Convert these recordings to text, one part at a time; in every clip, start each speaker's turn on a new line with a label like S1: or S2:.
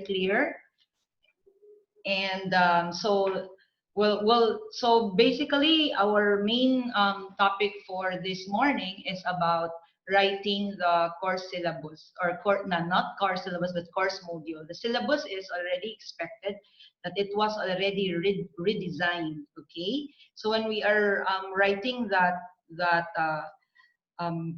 S1: very clear. And so basically our main topic for this morning is about writing the course syllabus, or not course syllabus, but course module. The syllabus is already expected, that it was already redesigned. Okay, so when we are writing that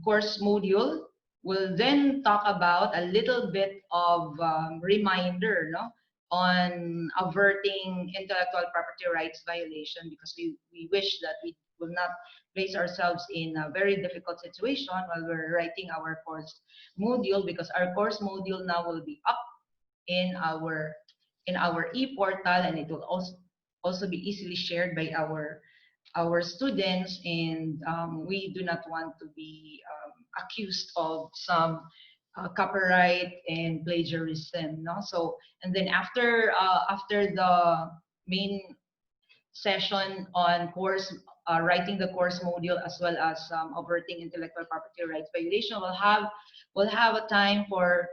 S1: course module, we'll then talk about a little bit of reminder, no, on averting intellectual property rights violation, because we wish that we will not place ourselves in a very difficult situation while we're writing our course module, because our course module now will be up in our e-portal, and it will also be easily shared by our students, and we do not want to be accused of some copyright and plagiarism, no? So, and then after the main session on course writing the course module, as well as averting intellectual property rights violation, we'll have a time for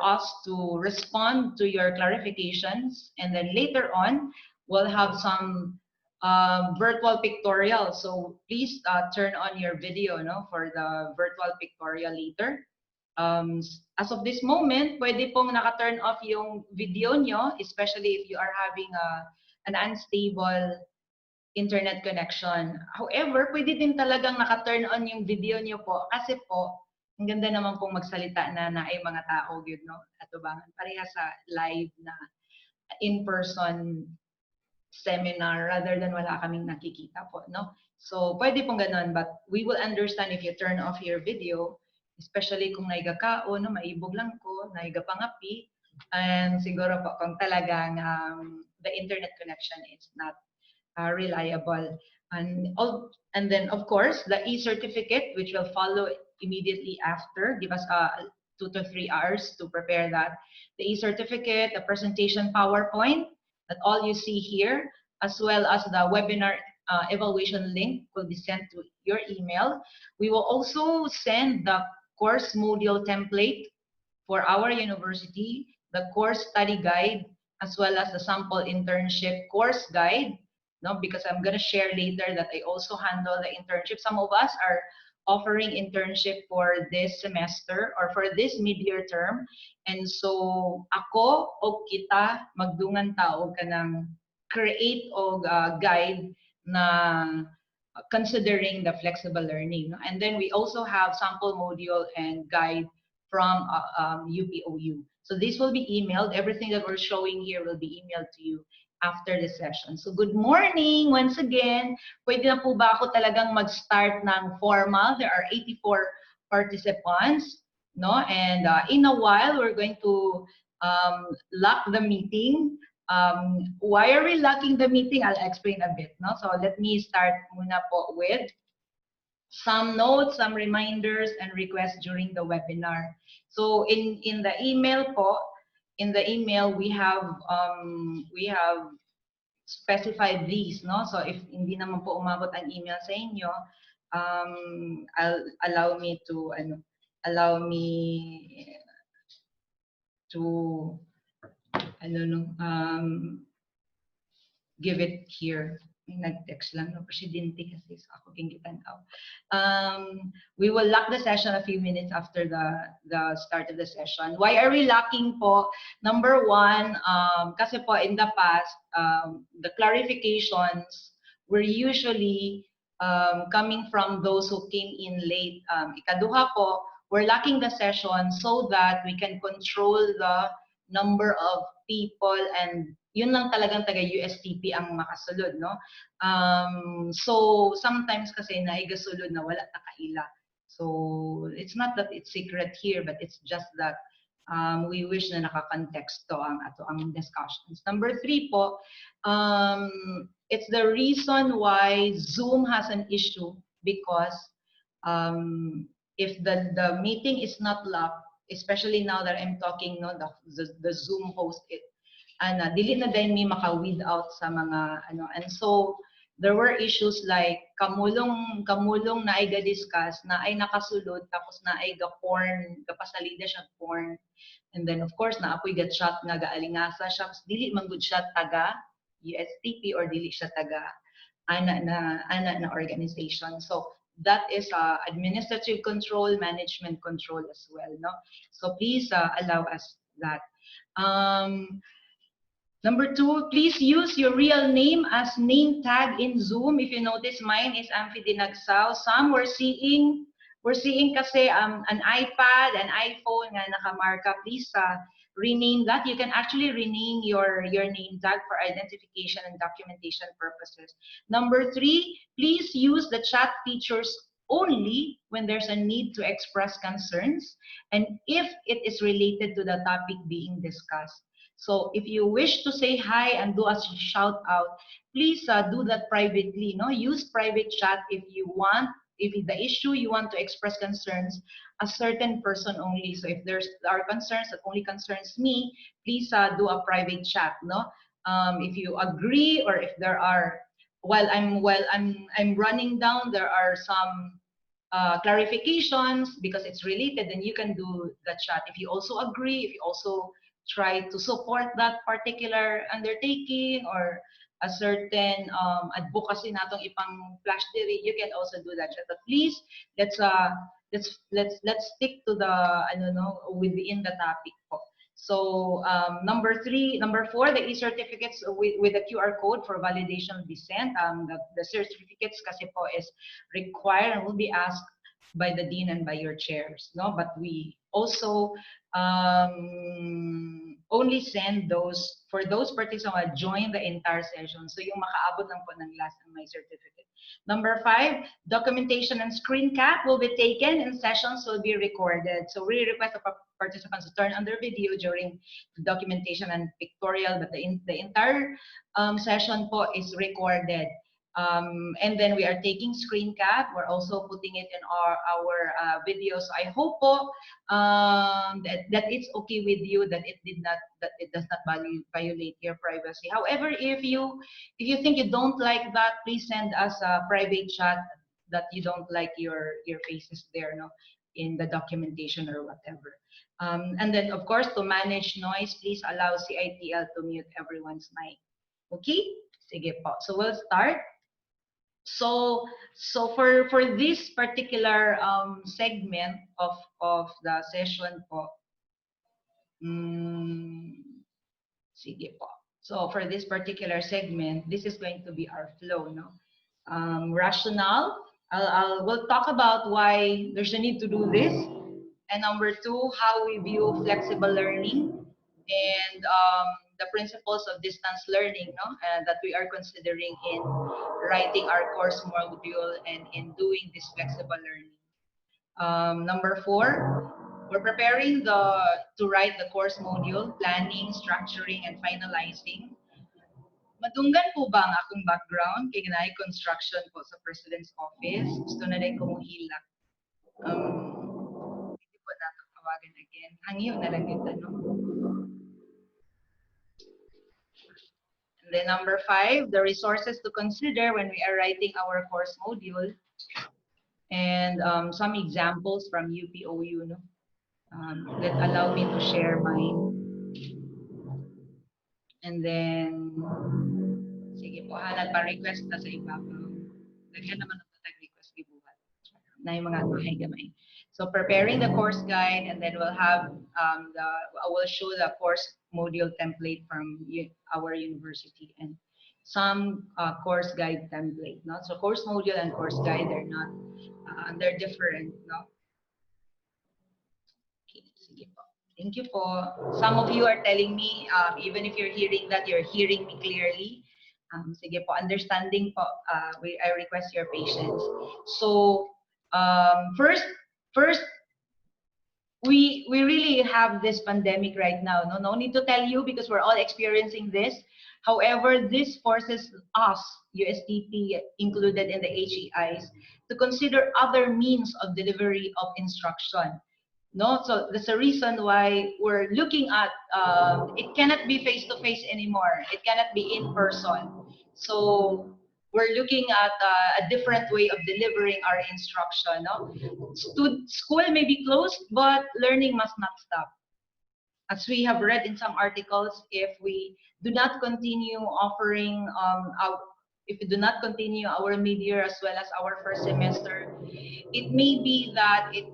S1: us to respond to your clarifications, and then later on we'll have some virtual pictorial. So please turn on your video, no, for the virtual pictorial later. As of this moment, pwede pong naka-turn off yung video nyo, especially if you are having an unstable internet connection. However, pwede din talagang naka-turn on yung video nyo po, kasi po, ang ganda naman pong magsalita na ay mga tao, yun, no? Atubangan, pareha sa live na in-person seminar, rather than wala kaming nakikita po, no? So, pwede pong ganun, but we will understand if you turn off your video, especially kung naiga kao, no, maibog lang ko, naiga pangapi, and siguro po kung talagang the internet connection is not reliable. And then, of course, the e-certificate, which will follow immediately after, give us 2 to 3 hours to prepare that. The e-certificate, the presentation PowerPoint, that all you see here, as well as the webinar evaluation link will be sent to your email. We will also send the course module template for our university, the course study guide, as well as the sample internship course guide, no, because I'm going to share later that I also handle the internship. Some of us are offering internship for this semester or for this mid-year term. And so, ako o kita magdungan tao kanang create o guide na considering the flexible learning. And then we also have sample module and guide from UPOU. So this will be emailed. Everything that we're showing here will be emailed to you after the session. So good morning once again. Pwede na po ba ako talagang mag-start ng formal? There are 84 participants, no? And in a while, we're going to lock the meeting. Why are we locking the meeting? I'll explain a bit, no? So let me start muna po with some notes, some reminders, and requests during the webinar. So in the email po, we have specified these, no? So if hindi naman po umabot ang email sa inyo, allow me to give it here. Nag-text lang, no? Presidente kasi ako gingitan out. We will lock the session a few minutes after the start of the session. Why are we locking po? Number one, kasi po in the past, the clarifications were usually coming from those who came in late. Ikaduha po, we're locking the session so that we can control the number of people, and yun lang talagang taga USTP ang makasulod, no? So sometimes kasi naigasulod na wala takaila. So it's not that it's secret here, but it's just that we wish na nakakonteksto ang discussions. Number 3 po, it's the reason why Zoom has an issue, because if the meeting is not locked, especially now that I'm talking, no, the Zoom host, dili na din mi maka-weed out sa mga and so there were issues like kamulong na ay ga-discuss na ay nakasulod, tapos na ay ga-porn, kapasalida siya porn. And then of course na ako'y gatshot nga gaalingasa siya, dili man gud siya taga USTP or dili siya taga ana na organization. So that is administrative control, management control as well, no? So please allow us that. Number 2, please use your real name as name tag in Zoom. If you notice, mine is Dinagsao. Some we're seeing kasi an iPad, an iPhone nga nakamarka. Please rename that. You can actually rename your name tag for identification and documentation purposes. Number 3, please use the chat features only when there's a need to express concerns and if it is related to the topic being discussed. So if you wish to say hi and do a shout out, please do that privately. No, use private chat if you want. If the issue you want to express concerns, a certain person only. So if there are concerns that only concerns me, please do a private chat. No, if you agree or if there are, while I'm running down, there are some clarifications because it's related, then you can do the chat. If you also agree, if you also try to support that particular undertaking or a certain advocacy natong ipang flash diri, you can also do that chat. But please, let's stick to the within the topic po. So number 4, the e-certificates with the QR code for validation be sent. The certificates kasi po is required and will be asked by the dean and by your chairs, no? But we also only send those for those participants who join the entire session. So yung makaabot lang po ng last ng my certificate. Number 5, documentation and screen cap will be taken and sessions will be recorded. So we request the participants to turn on their video during the documentation and pictorial, but the entire session po is recorded. And then we are taking screen cap. We're also putting it in our videos. So I hope po that it's okay with you, that it does not violate your privacy. However, if you think you don't like that, please send us a private chat that you don't like your faces there, no, in the documentation or whatever. And then of course, to manage noise, please allow CiTL to mute everyone's mic. Okay? Sige po. So we'll start. So for this particular segment of the session po, sige po. So for this particular segment, this is going to be our flow, no? Rationale. We'll talk about why there's a need to do this, and number 2, how we view flexible learning, and the principles of distance learning, no, that we are considering in writing our course module and in doing this flexible learning. Number 4, we're preparing to write the course module, planning, structuring, and finalizing. Madunggan po ba ang akong background? Kaya ginay construction po sa President's Office. Gusto na rin kumuhilak. Hindi po nato tawagan again. Hangyo na lang yung tanong. And then number 5, the resources to consider when we are writing our course module. And some examples from UPOU, no? That allow me to share mine. And then, sige po, nagpa-request na sa ibabaw. Lagyan naman ang tag-request gibuhat na yung mga gamay-gamay. So preparing the course guide, and then we'll have we'll show the course module template from our university and some course guide template. No? So course module and course guide, they're not, they're different. No? Okay, sige po. Thank you po. Some of you are telling me, even if you're hearing that, you're hearing me clearly. Sige po, understanding po, I request your patience. So, first, we really have this pandemic right now. No need to tell you because we're all experiencing this. However, this forces us, USTP included in the HEIs, to consider other means of delivery of instruction. No, so that's a reason why we're looking at it cannot be face-to-face anymore. It cannot be in person. So we're looking at a different way of delivering our instruction. No? School may be closed, but learning must not stop. as we have read in some articles, if we do not continue offering if we do not continue our mid-year as well as our first semester, it may be that it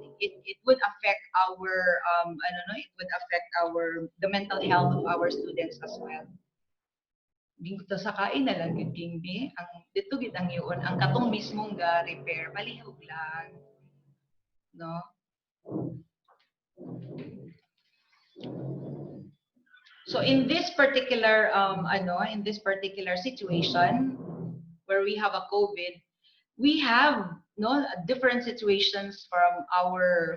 S1: would affect our I don't know, it would affect our the mental health of our students as well. Dito sa kain na lang gid gimbi ang dito gid ang yun ang katong mismong ga repair palihog lang, no? So in this particular in this particular situation where we have a COVID, we have no different situations from our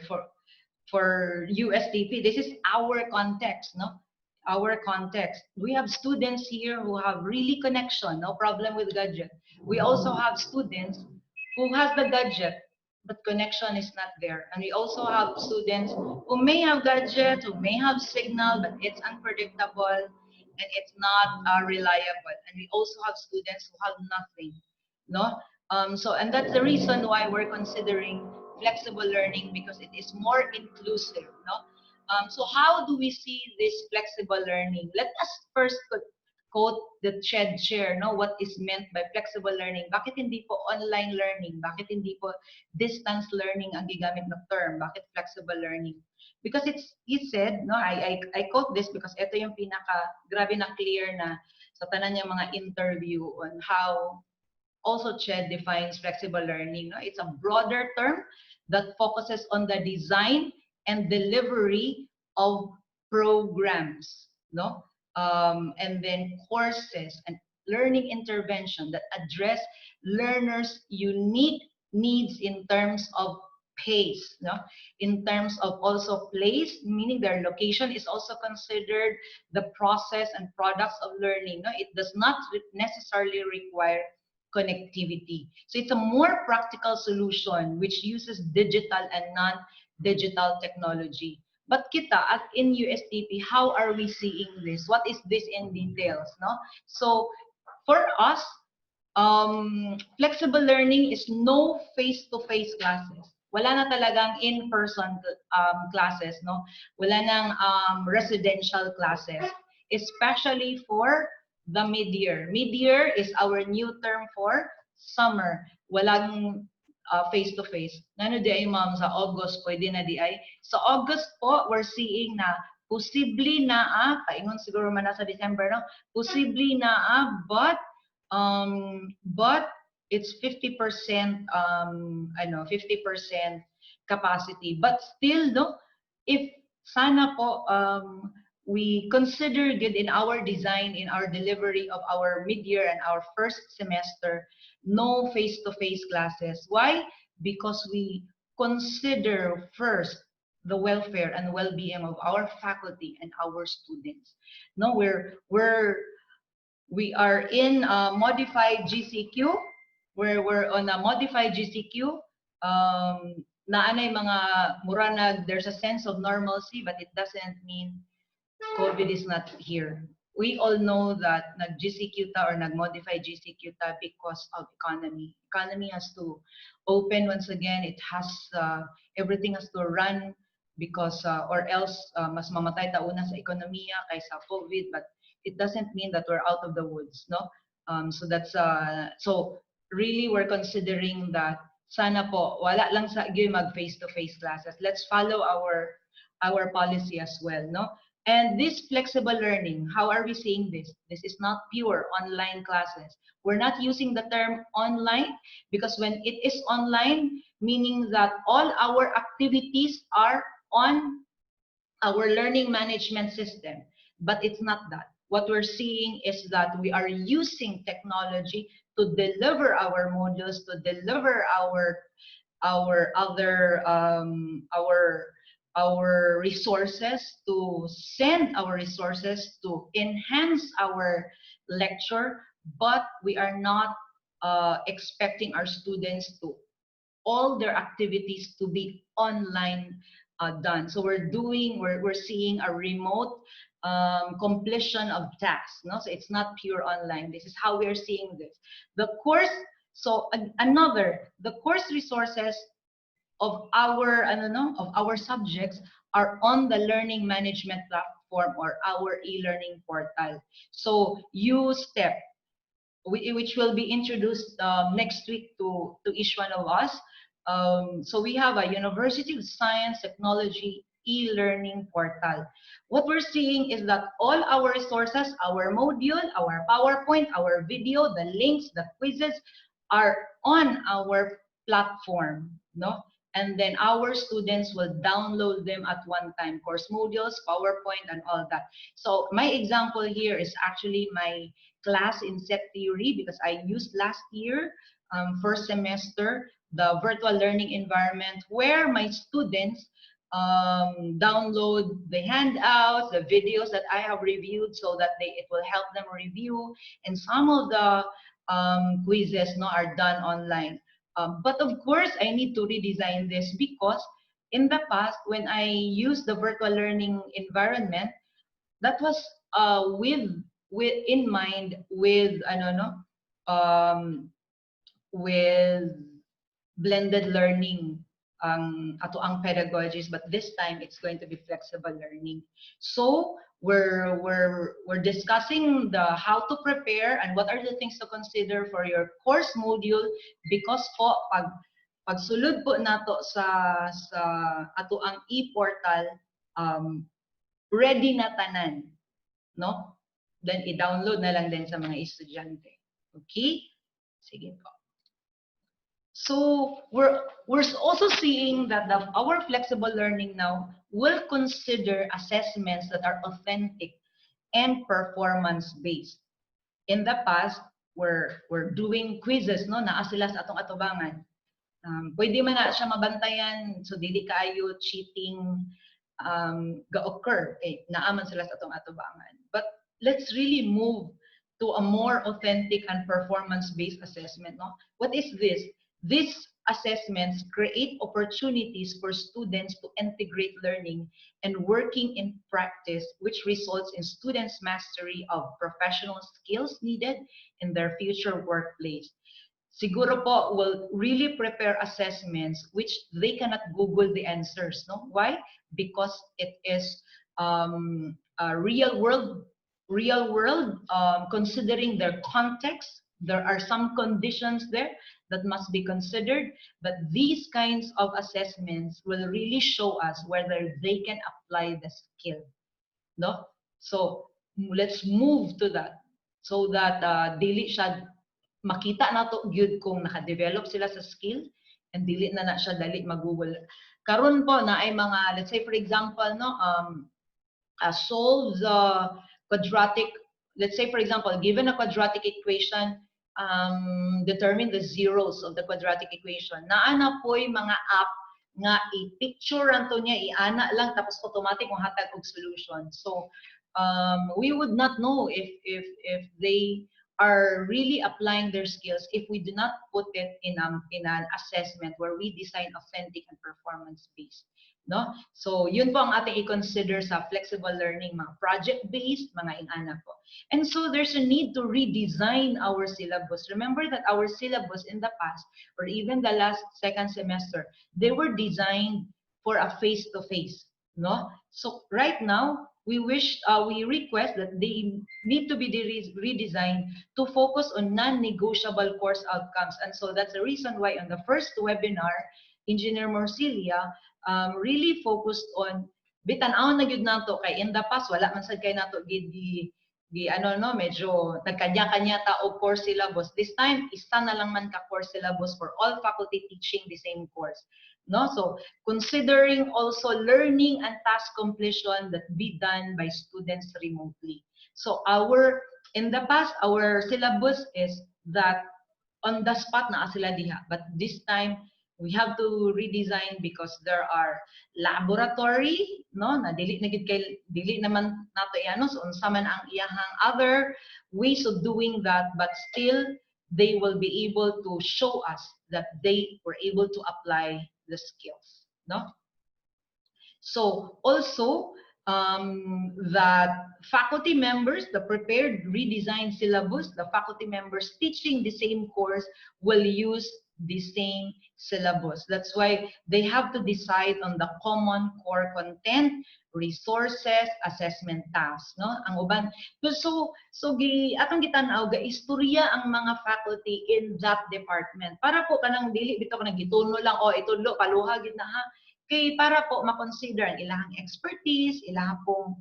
S1: for USTP. This is our context, no? Our context. We have students here who have really connection, no problem with gadget. We also have students who has the gadget, but connection is not there. And we also have students who may have gadget, who may have signal, but it's unpredictable and it's not reliable. And we also have students who have nothing, no? So, and that's the reason why we're considering flexible learning, because it is more inclusive, no? So how do we see this flexible learning? Let us first quote the Shed Share, no? What is meant by flexible learning? Bakit hindi po online learning? Bakit hindi po distance learning ang gigamit na term? Bakit flexible learning? Because he said, no, I quote this because ito yung pinaka grabe na clear na sa tanan niya mga interview on how also CHED defines flexible learning. No? It's a broader term that focuses on the design and delivery of programs, no? And then courses and learning intervention that address learners' unique needs in terms of pace, no? In terms of also place, meaning their location is also considered, the process and products of learning. No? It does not necessarily require connectivity. So it's a more practical solution which uses digital and non-digital technology. But kita, at in USTP, how are we seeing this? What is this in details? No? So for us, flexible learning is no face-to-face classes. Wala na talagang in-person classes, no? Wala nang residential classes, especially for the mid-year. Mid-year is our new term for summer. Walang face-to-face. Nano di ay ma'am sa August, pwede na di ay. Sa August po, we're seeing na posible na paingon siguro man na sa December, no? Posible na but it's 50% 50% capacity. But still, no, if sana po we consider good in our design, in our delivery of our mid-year and our first semester, no face-to-face classes. Why? Because we consider first the welfare and well-being of our faculty and our students. No, we are in a modified GCQ, where we're on a modified GCQ. Naanay mga mura there's a sense of normalcy, but it doesn't mean COVID is not here. We all know that nag-GCQ ta or nag-modify GCQ ta because of economy. Economy has to open once again. It has, everything has to run because, or else, mas mamatay ta una sa ekonomiya kaysa COVID, but it doesn't mean that we're out of the woods, no? So that's, so really we're considering that sana po, wala lang sa mag face-to-face classes. Let's follow our policy as well, no? And this flexible learning, how are we seeing this? This is not pure online classes. We're not using the term online because when it is online, meaning that all our activities are on our learning management system, but it's not that. What we're seeing is that we are using technology to deliver our modules, to deliver our other our resources, to send our resources to enhance our lecture, but we are not expecting our students to all their activities to be online done. So we're seeing a remote completion of tasks. No, so it's not pure online. This is how we're seeing this. The course, so the course resources of our subjects are on the learning management platform or our e-learning portal. So USTEP, which will be introduced next week to each one of us. So we have a University of Science Technology e-learning portal. What we're seeing is that all our resources, our module, our PowerPoint, our video, the links, the quizzes are on our platform, no? And then our students will download them at one time, course modules, PowerPoint, and all that. So my example here is actually my class in set theory, because I used last year, first semester, the virtual learning environment where my students download the handouts, the videos that I have reviewed, so that it will help them review, and some of the quizzes are done online. But of course, I need to redesign this, because in the past, when I used the virtual learning environment, that was in mind with with blended learning, ato ang pedagogies, but this time it's going to be flexible learning. So we're discussing the how to prepare and what are the things to consider for your course module, because po pagsulod po nato sa ato ang e-portal, ready na tanan, no? Then i-download na lang din sa mga estudyante. Okay? Sige po. So we're also seeing that our flexible learning now will consider assessments that are authentic and performance-based. In the past, we're doing quizzes, no? Naa sila sa atong atubangan. Pwede man na siya mabantayan, so dili kayo cheating ga-occur. Naaman sila sa atong atubangan. But let's really move to a more authentic and performance-based assessment, no? What is this? These assessments create opportunities for students to integrate learning and working in practice, which results in students' mastery of professional skills needed in their future workplace. Siguro po will really prepare assessments which they cannot Google the answers, no? Why? Because it is real world, considering their context. There are some conditions there that must be considered, but these kinds of assessments will really show us whether they can apply the skill, no? So let's move to that, so that dili siya makita nato gyud kung naka-develop sila sa skill, and dili na siya dali mag-Google. Karon po na ay mga, let's say for example, no, solve the quadratic, let's say for example, given a quadratic equation, determine the zeros of the quadratic equation. Naana po'y mga app nga i-picture anto niya, i-ana lang, tapos automatic mong hatag og solution. So we would not know if they are really applying their skills if we do not put it in an assessment where we design authentic and performance-based. No? So yun po ang ating i-consider sa flexible learning, mga project-based, mga inana po. And so there's a need to redesign our syllabus. Remember that our syllabus in the past, or even the last second semester, they were designed for a face-to-face, no? So right now, we request that they need to be redesigned to focus on non-negotiable course outcomes. And so that's the reason why on the first webinar, Engineer Morcilia really focused on bitan-aw na gyud nato, kay in the past wala man sad kay nato di medyo nagkanya-kanya ta og course syllabus. This time isa na lang man ka course syllabus for all faculty teaching the same course, no? So considering also learning and task completion that be done by students remotely. So in the past our syllabus is that on the spot na sila diha, but this time we have to redesign because there are laboratory, no, na dili naman nato iano, so unsa man ang iyahang other ways of doing that, but still they will be able to show us that they were able to apply the skills, no? So also that faculty members, the prepared redesigned syllabus, the faculty members teaching the same course will use the same syllabus. That's why they have to decide on the common core content, resources, assessment tasks, no? Ang uban atong gitanaw ga istorya ang mga faculty in that department. Para po kanang dili bitaw kanang gituno lang o itudlo paluha gid na ha. Kay para po ma-consider ang ilang expertise, ilang pong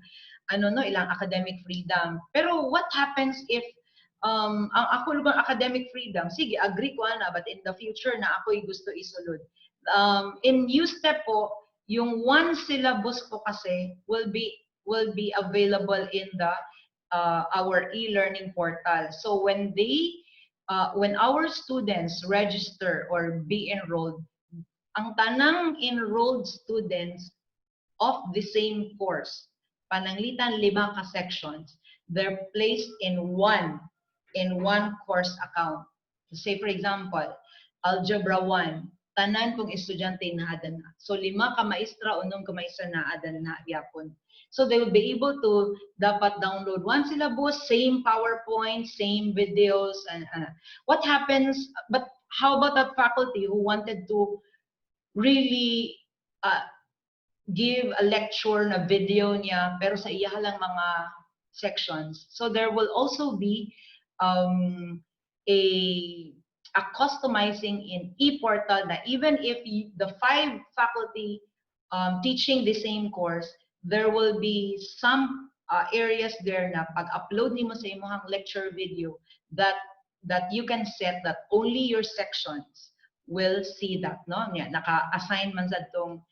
S1: ilang academic freedom. Pero what happens if ang ako lubang academic freedom, sige, agree ko na, but in the future na ako'y gusto isulod. In USTEP po, yung one syllabus po kasi will be available in the our e-learning portal. So when our students register or be enrolled, ang tanang enrolled students of the same course, pananglitan 5 ka sections, they're placed in one course account. Say for example, Algebra 1, tanan kong estudyante na adan na. So 5 ka maestra, 1 ka maestra na adan na yapon. So they will be able to dapat download one syllabus, same PowerPoint, same videos, and what happens, but how about that faculty who wanted to really give a lecture na video niya pero sa iya lang mga sections. So there will also be a customizing in e-portal na even if the 5 faculty teaching the same course, there will be some areas there na pag-upload nimo sa imong lecture video that you can set that only your sections will see that, no? Naka-assign man sa tong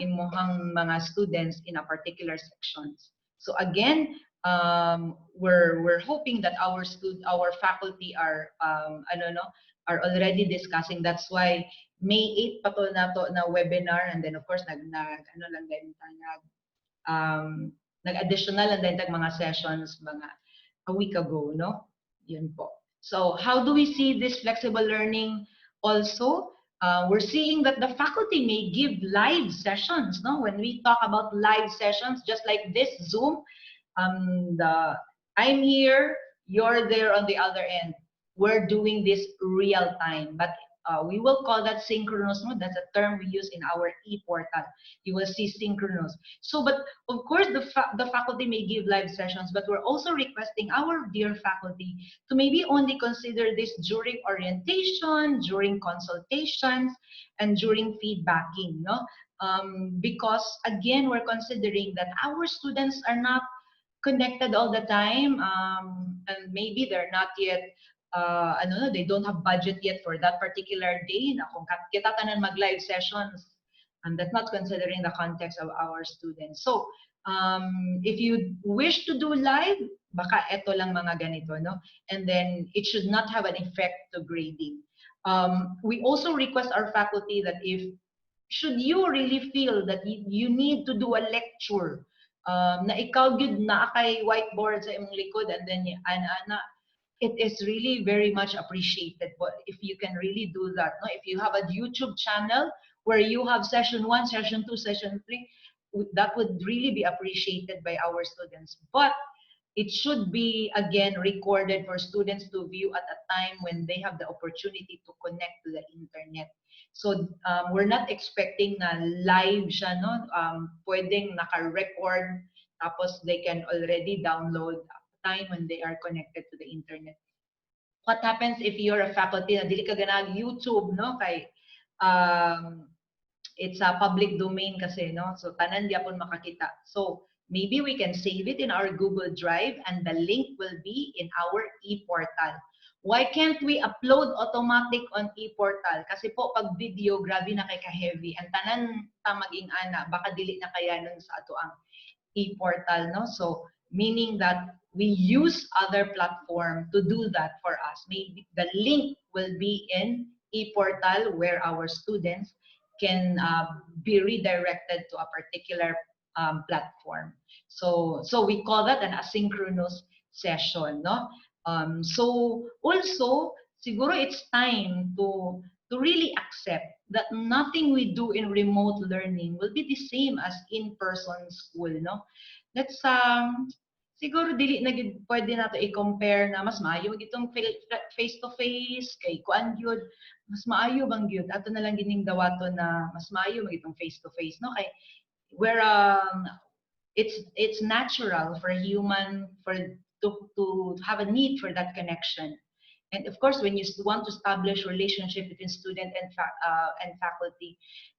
S1: imuhang mga students in a particular sections. So again, we're hoping that our faculty are are already discussing. That's why May 8 pa to na webinar, and then of course nag-additional and then mga sessions mga a week ago, no? Yun po. So how do we see this flexible learning also? We're seeing that the faculty may give live sessions, no? When we talk about live sessions, just like this Zoom, I'm here, you're there on the other end. We're doing this real time, but we will call that synchronous, no? That's a term we use in our e-portal. You will see synchronous. So, but of course, the faculty may give live sessions, but we're also requesting our dear faculty to maybe only consider this during orientation, during consultations, and during feedbacking, no? Because again, we're considering that our students are not connected all the time, and maybe they're not yet they don't have budget yet for that particular day na kung kita tanan mag-live sessions, and that's not considering the context of our students. So if you wish to do live, baka eto lang mga ganito, no? And then it should not have an effect to grading. We also request our faculty that should you really feel that you need to do a lecture, na ikaw gud na kay whiteboard sa imong likod, and then it is really very much appreciated if you can really do that, no? If you have a YouTube channel where you have session 1, session 2, session 3, that would really be appreciated by our students. But it should be again recorded for students to view at a time when they have the opportunity to connect to the internet. So we're not expecting na live siya, no? Pwedeng naka-record tapos they can already download time when they are connected to the internet. What happens if you're a faculty na dili ka ganag YouTube, no? Kay it's a public domain kasi, no? So tanan gyapon makakita. So maybe we can save it in our Google Drive and the link will be in our e-portal. Why can't we upload automatic on e-portal? Kasi po pag video grabe na kay ka-heavy, ang tanan ta maging ana baka dili na kaya nun sa ato ang e-portal, no? So meaning that we use other platform to do that for us. Maybe the link will be in e-portal where our students can be redirected to a particular platform. So we call that an asynchronous session, no? So also siguro it's time to really accept that nothing we do in remote learning will be the same as in-person school, no? Let's siguro dili na gid pwede nato i-compare na mas maayo itong face to face kay kuan gyud mas maayo bang gyud ato na lang gining dawaton na mas maayo mag itong face to face no kay where it's natural for human to have a need for that connection. And of course, when you want to establish relationship between student and faculty,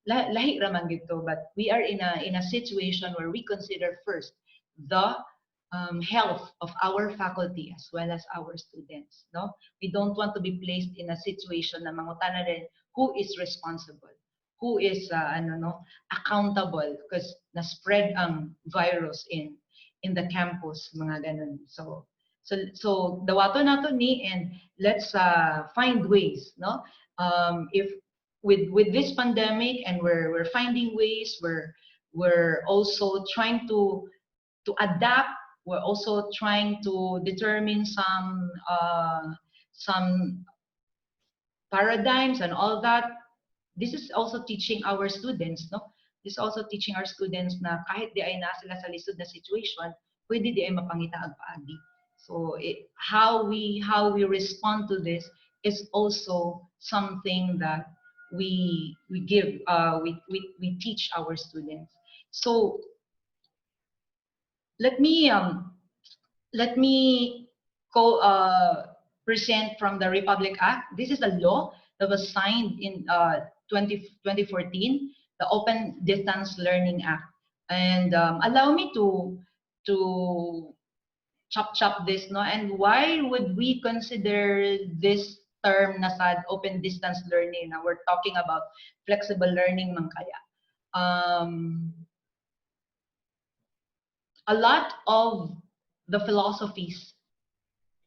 S1: lahi raman gito. But we are in a situation where we consider first the health of our faculty as well as our students. No, we don't want to be placed in a situation na mangutana rin who is responsible, who is accountable because na-spread ang virus in the campus, mga ganun. So dawato nato ni and let's find ways, no? If with this pandemic and we're finding ways, we're also trying to adapt. We're also trying to determine some paradigms and all that. This is also teaching our students, no? This is also teaching our students na kahit di ay na sila sa lisod na situation, pwede di ay mapangita ang paagi. So how we respond to this is also something that we give we teach our students. So let me go present from the Republic Act. This is a law that was signed in 2014, the Open Distance Learning Act. And allow me to chop this, no? And why would we consider this term na sad open distance learning? Now we're talking about flexible learning man kaya. A lot of the philosophies,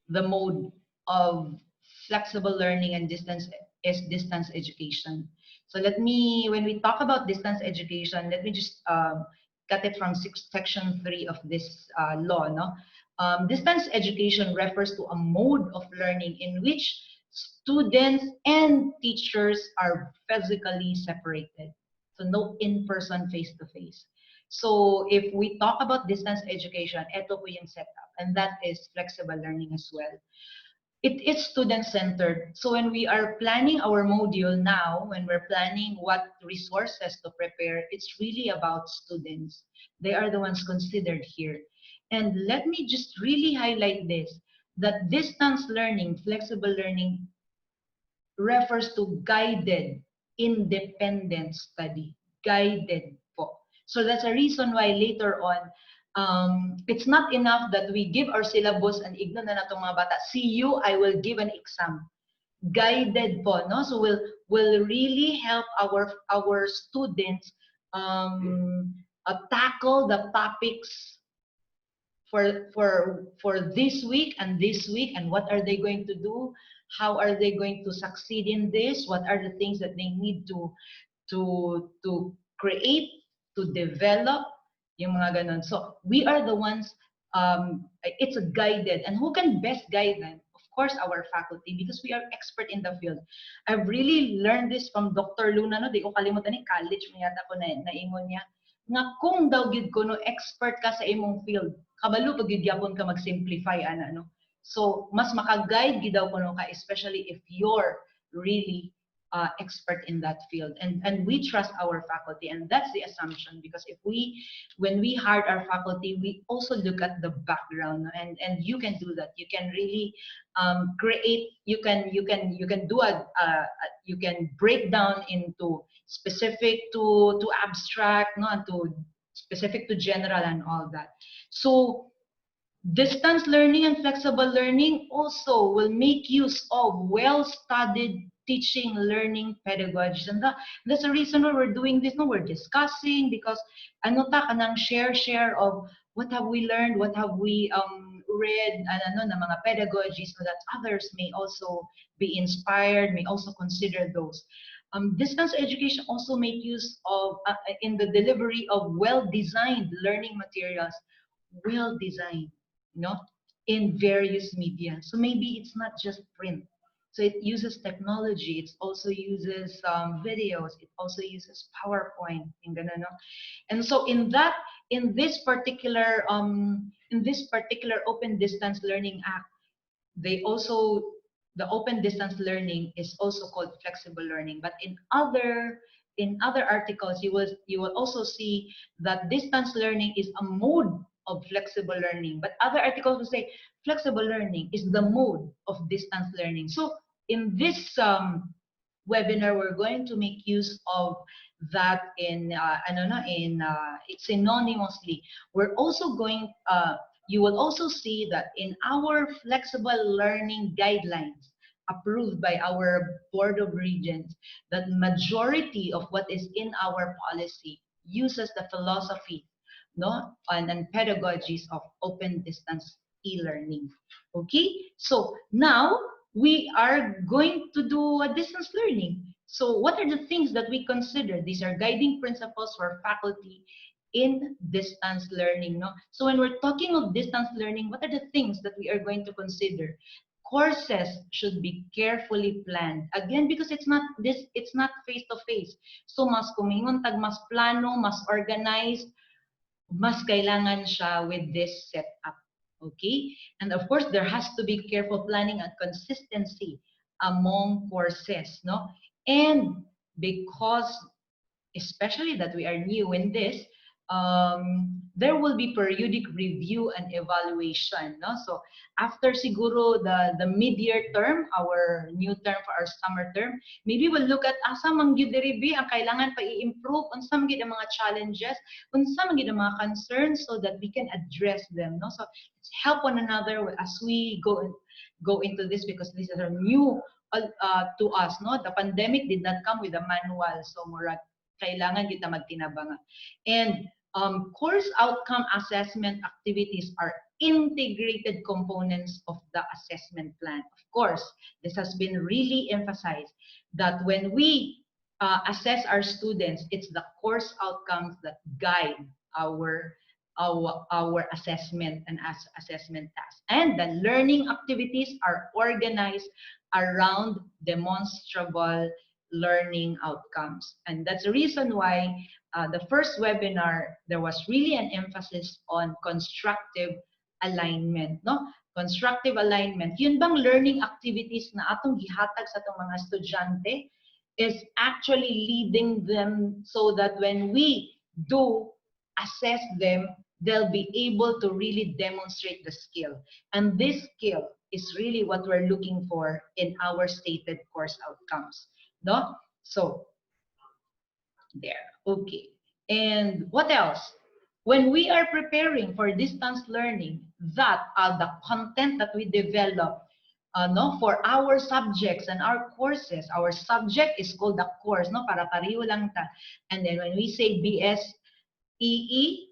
S1: the mode of flexible learning and distance is distance education. So when we talk about distance education, let me just cut it from section 3 of this law. No, distance education refers to a mode of learning in which students and teachers are physically separated. So no in-person face-to-face. So if we talk about distance education, ito po yung setup, and that is flexible learning as well. It is student-centered. So when we are planning our module now, when we're planning what resources to prepare, it's really about students. They are the ones considered here. And let me just really highlight this, that distance learning, flexible learning, refers to guided, independent study. Guided po. So that's a reason why later on, it's not enough that we give our syllabus and igno na natong mga bata. See you, I will give an exam. Guided po, no? So will really help our students tackle the topics for this week and what are they going to do, how are they going to succeed in this, what are the things that they need to create, to develop, yung mga ganon. So we are the ones, it's a guided, and who can best guide them? Of course, our faculty, because we are expert in the field. I've really learned this from Dr. Luna, no? Di ko kalimutan ni college, may yata ko na-ingon niya, nga kung daw gid ko no expert ka sa imong field, kabalo pag gyapon ka mag-simplify ana no. So mas maka-guide gid daw ko no ka, especially if you're really expert in that field, and we trust our faculty, and that's the assumption, because when we hired our faculty, we also look at the background, and you can do that. You can really create, you can do you can break down into specific to abstract, no, and to specific to general and all that. So distance learning and flexible learning also will make use of well-studied teaching learning pedagogies, and that's the reason why we're doing this. No, we're discussing, because ano ta kanang share of what have we learned, what have we read, and ano na mga pedagogies, so that others may also be inspired, may also consider those. Distance education also make use of in the delivery of well-designed learning materials, well-designed, no, in various media. So maybe it's not just print. So it uses technology. It also uses videos. It also uses PowerPoint. Yung ganun, no? And so in this particular open distance learning act, they also, the open distance learning is also called flexible learning. But in other articles, you will also see that distance learning is a mode of flexible learning. But other articles will say flexible learning is the mode of distance learning. So in this webinar, we're going to make use of that in it's synonymously. We're also going you will also see that in our flexible learning guidelines approved by our Board of Regents, that majority of what is in our policy uses the philosophy, no, and pedagogies of open distance e-learning. Okay, so now we are going to do a distance learning. So what are the things that we consider? These are guiding principles for faculty in distance learning, no? So when we're talking of distance learning, what are the things that we are going to consider? Courses should be carefully planned. Again, because it's not face to face. So mas kumingon tag mas plano, mas organized, mas kailangan siya with this setup. Okay? And of course, there has to be careful planning and consistency among courses, no? And because, especially that we are new in this, there will be periodic review and evaluation, no? So after siguro the mid-year term, our new term for our summer term, maybe we'll look at asa man gyud diri ang kailangan pa i-improve, unsa man gyud ang mga challenges, unsa man gyud ang mga concerns, so that we can address them, no? So let's help one another as we go into this, because this is new to us, no? The pandemic did not come with a manual, so murag kailangan kita magtinabanga. And course outcome assessment activities are integrated components of the assessment plan. Of course, this has been really emphasized that when we assess our students, it's the course outcomes that guide our assessment and assessment tasks. And the learning activities are organized around demonstrable learning outcomes. And that's the reason why the first webinar, there was really an emphasis on constructive alignment, no? Constructive alignment. Yun bang learning activities na atong gihatag sa atong mga estudyante is actually leading them so that when we do assess them, they'll be able to really demonstrate the skill. And this skill is really what we're looking for in our stated course outcomes, no? So there, okay. And what else? When we are preparing for distance learning, that the content that we develop no, for our subjects and our courses, our subject is called the course, no? Para pareho lang ta. And then when we say BSEE,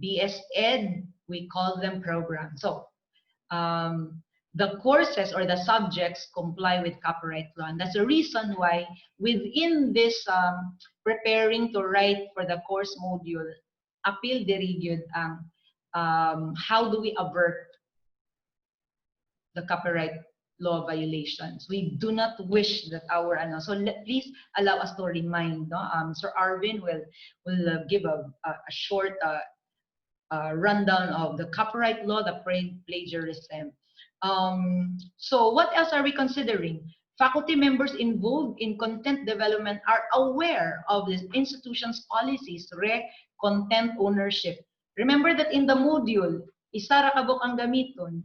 S1: BS Ed, we call them programs. So the courses or the subjects comply with copyright law. And that's the reason why within this preparing to write for the course module, appeal diri gyud ang how do we avert the copyright law violations. We do not wish that our so please allow us to remind, no? Sir Arvin will give a short rundown of the copyright law, the plagiarism. So what else are we considering? Faculty members involved in content development are aware of the institution's policies, content ownership. Remember that in the module, isa ra kabuk ang gamiton,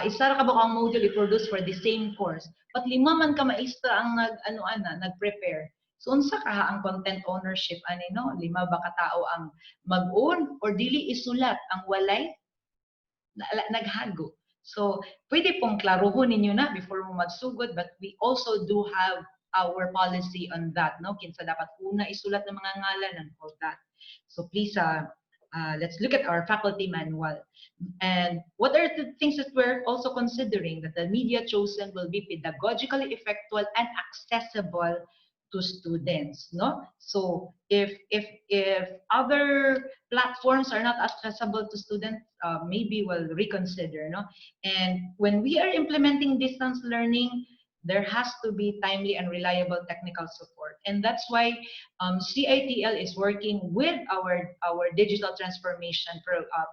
S1: isa ra kabuk ang module i-produce for the same course. But lima man ka maestra ang nag-prepare. So unsa ka ang content ownership ani, no? Lima ba ka tao ang mag-own or dili isulat ang walay naghago. So pwede pong klaruhon ninyo na before mo magsugod, but we also do have our policy on that, no? Kinsa dapat una isulat ng mga ngalan and all that. So please let's look at our faculty manual. And what are the things that we're also considering? That the media chosen will be pedagogically effective and accessible to students, no? So if other platforms are not accessible to students, maybe we'll reconsider, no? And when we are implementing distance learning, there has to be timely and reliable technical support. And that's why CiTL is working with our digital transformation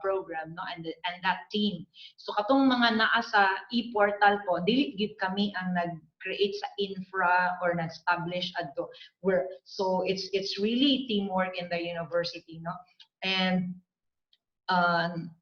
S1: program, no, and that team. So katong mga naa sa e-portal po, dili gid kami ang nag-create sa infra or nag-establish adto. So it's really teamwork in the university, no? And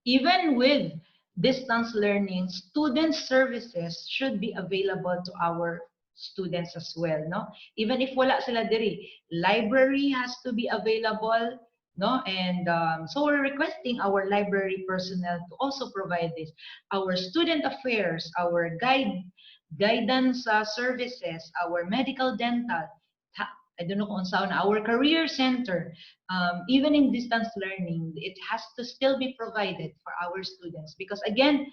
S1: even with distance learning, student services should be available to our students as well, no? Even if wala sila diri, library has to be available, no? And so we're requesting our library personnel to also provide this. Our student affairs, our guidance services, our medical dental, I don't know kung saan, our career center, even in distance learning, it has to still be provided for our students. Because again,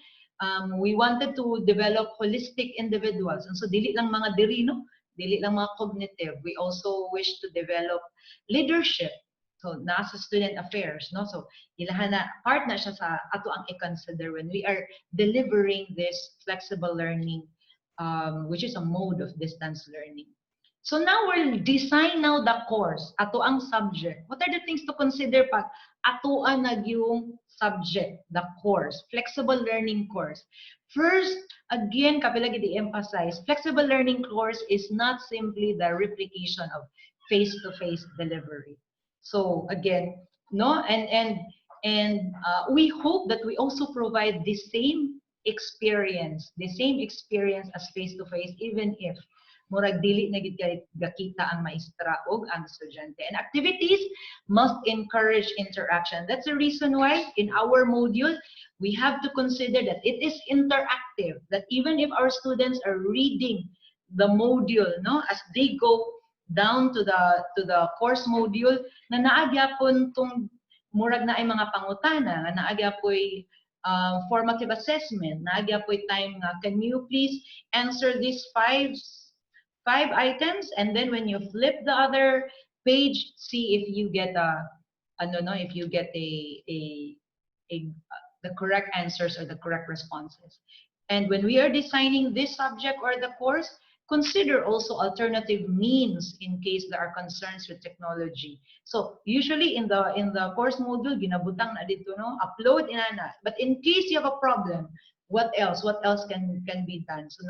S1: we wanted to develop holistic individuals. And so, dili lang mga diri, no? Dili lang mga cognitive. We also wish to develop leadership. So, nasa student affairs, no? So, ilahan na, part na siya sa ato ang i-consider when we are delivering this flexible learning, which is a mode of distance learning. So now we'll design now the course, ato ang subject. What are the things to consider pag atoan na yung subject, the course, flexible learning course? First, again, kapila gid i-emphasize, flexible learning course is not simply the replication of face-to-face delivery. So again, no, and we hope that we also provide the same experience as face-to-face, even if murag dili na gid gakita ang maestra ug ang estudyante. And activities must encourage interaction. That's the reason why in our module we have to consider that it is interactive, that even if our students are reading the module, no, as they go down to the course module, na naagyapon tong murag na ay mga pangutana, na naagyapoy formative assessment, naagyapoy time nga, can you please answer these five items, and then when you flip the other page, see if you get the correct answers or the correct responses. And when we are designing this subject or the course, consider also alternative means in case there are concerns with technology. So usually in the course module, ginabutang na dito, no, upload inana. But in case you have a problem, what else can be done? So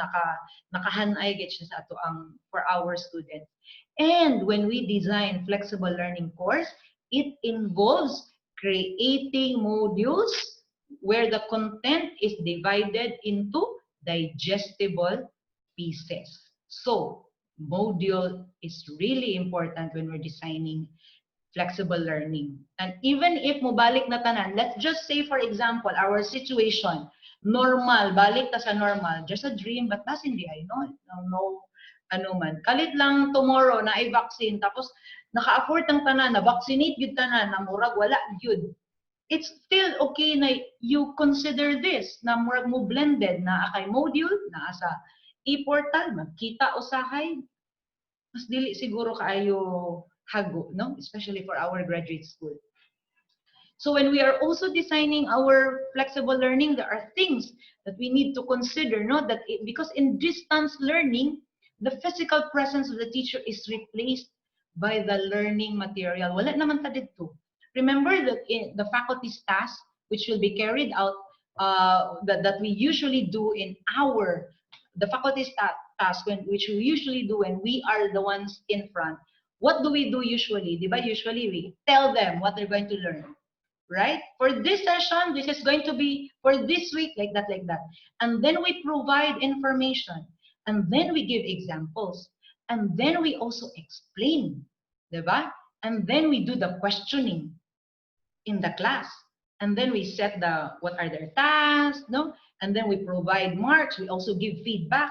S1: nakahanay gid siya sa ato ang for our students. And when we design flexible learning course, it involves creating modules where the content is divided into digestible pieces. So module is really important when we're designing flexible learning. And even if mobalik na tanan, let's just say for example our situation, normal, balik ta sa normal, just a dream, but that's in the eye, no, ano man. Kalit lang tomorrow na ay vaccine, tapos naka-afford ang tanan, na vaccinate yun tanan, na murag wala yun. It's still okay na you consider this, na murag mo blended, na akay module, na asa e-portal, magkita usahay, mas dili siguro kaayo hago, no? Especially for our graduate school. So when we are also designing our flexible learning, there are things that we need to consider, no? Because in distance learning, the physical presence of the teacher is replaced by the learning material. Wala naman ta dito. Remember that in the faculty's task, which will be carried out, that we usually do in the faculty's task, which we usually do when we are the ones in front. What do we do usually? Diba? Usually we tell them what they're going to learn. Right? For this session, this is going to be for this week, like that. And then we provide information. And then we give examples. And then we also explain. Diba? And then we do the questioning in the class. And then we set what are their tasks, no? And then we provide marks. We also give feedback.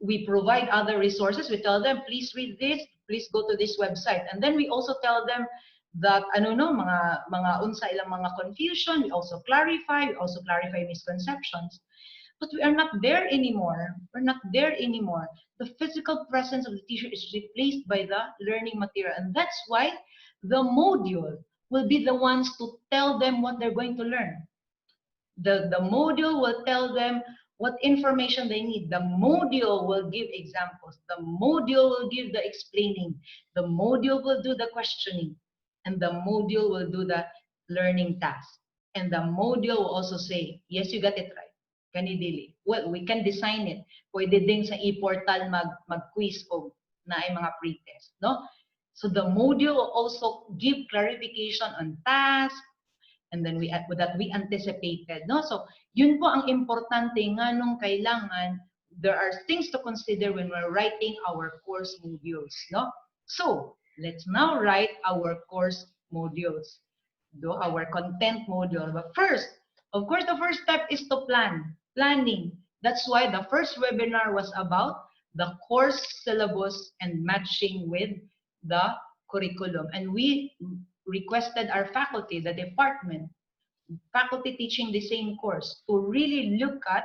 S1: We provide other resources. We tell them, please read this. Please go to this website. And then we also tell them that mga unsa ilang mga confusion, we also clarify misconceptions. But we are not there anymore. We're not there anymore. The physical presence of the teacher is replaced by the learning material. And that's why the module will be the ones to tell them what they're going to learn. The module will tell them what information they need. The module will give examples. The module will give the explaining. The module will do the questioning. And the module will do the learning task. And the module will also say, yes, you got it right. Kanidili. Well, we can design it. Pwede din sa e-portal mag-quiz o na ay mga pre-test. No? So the module will also give clarification on task, and then that we anticipated, no? So yun po ang importante nga nung kailangan. There are things to consider when we're writing our course modules, no? So let's now write our course modules, do our content module. But first, of course, the first step is to planning. That's why the first webinar was about the course syllabus and matching with the curriculum. And we requested our faculty, the department, faculty teaching the same course, to really look at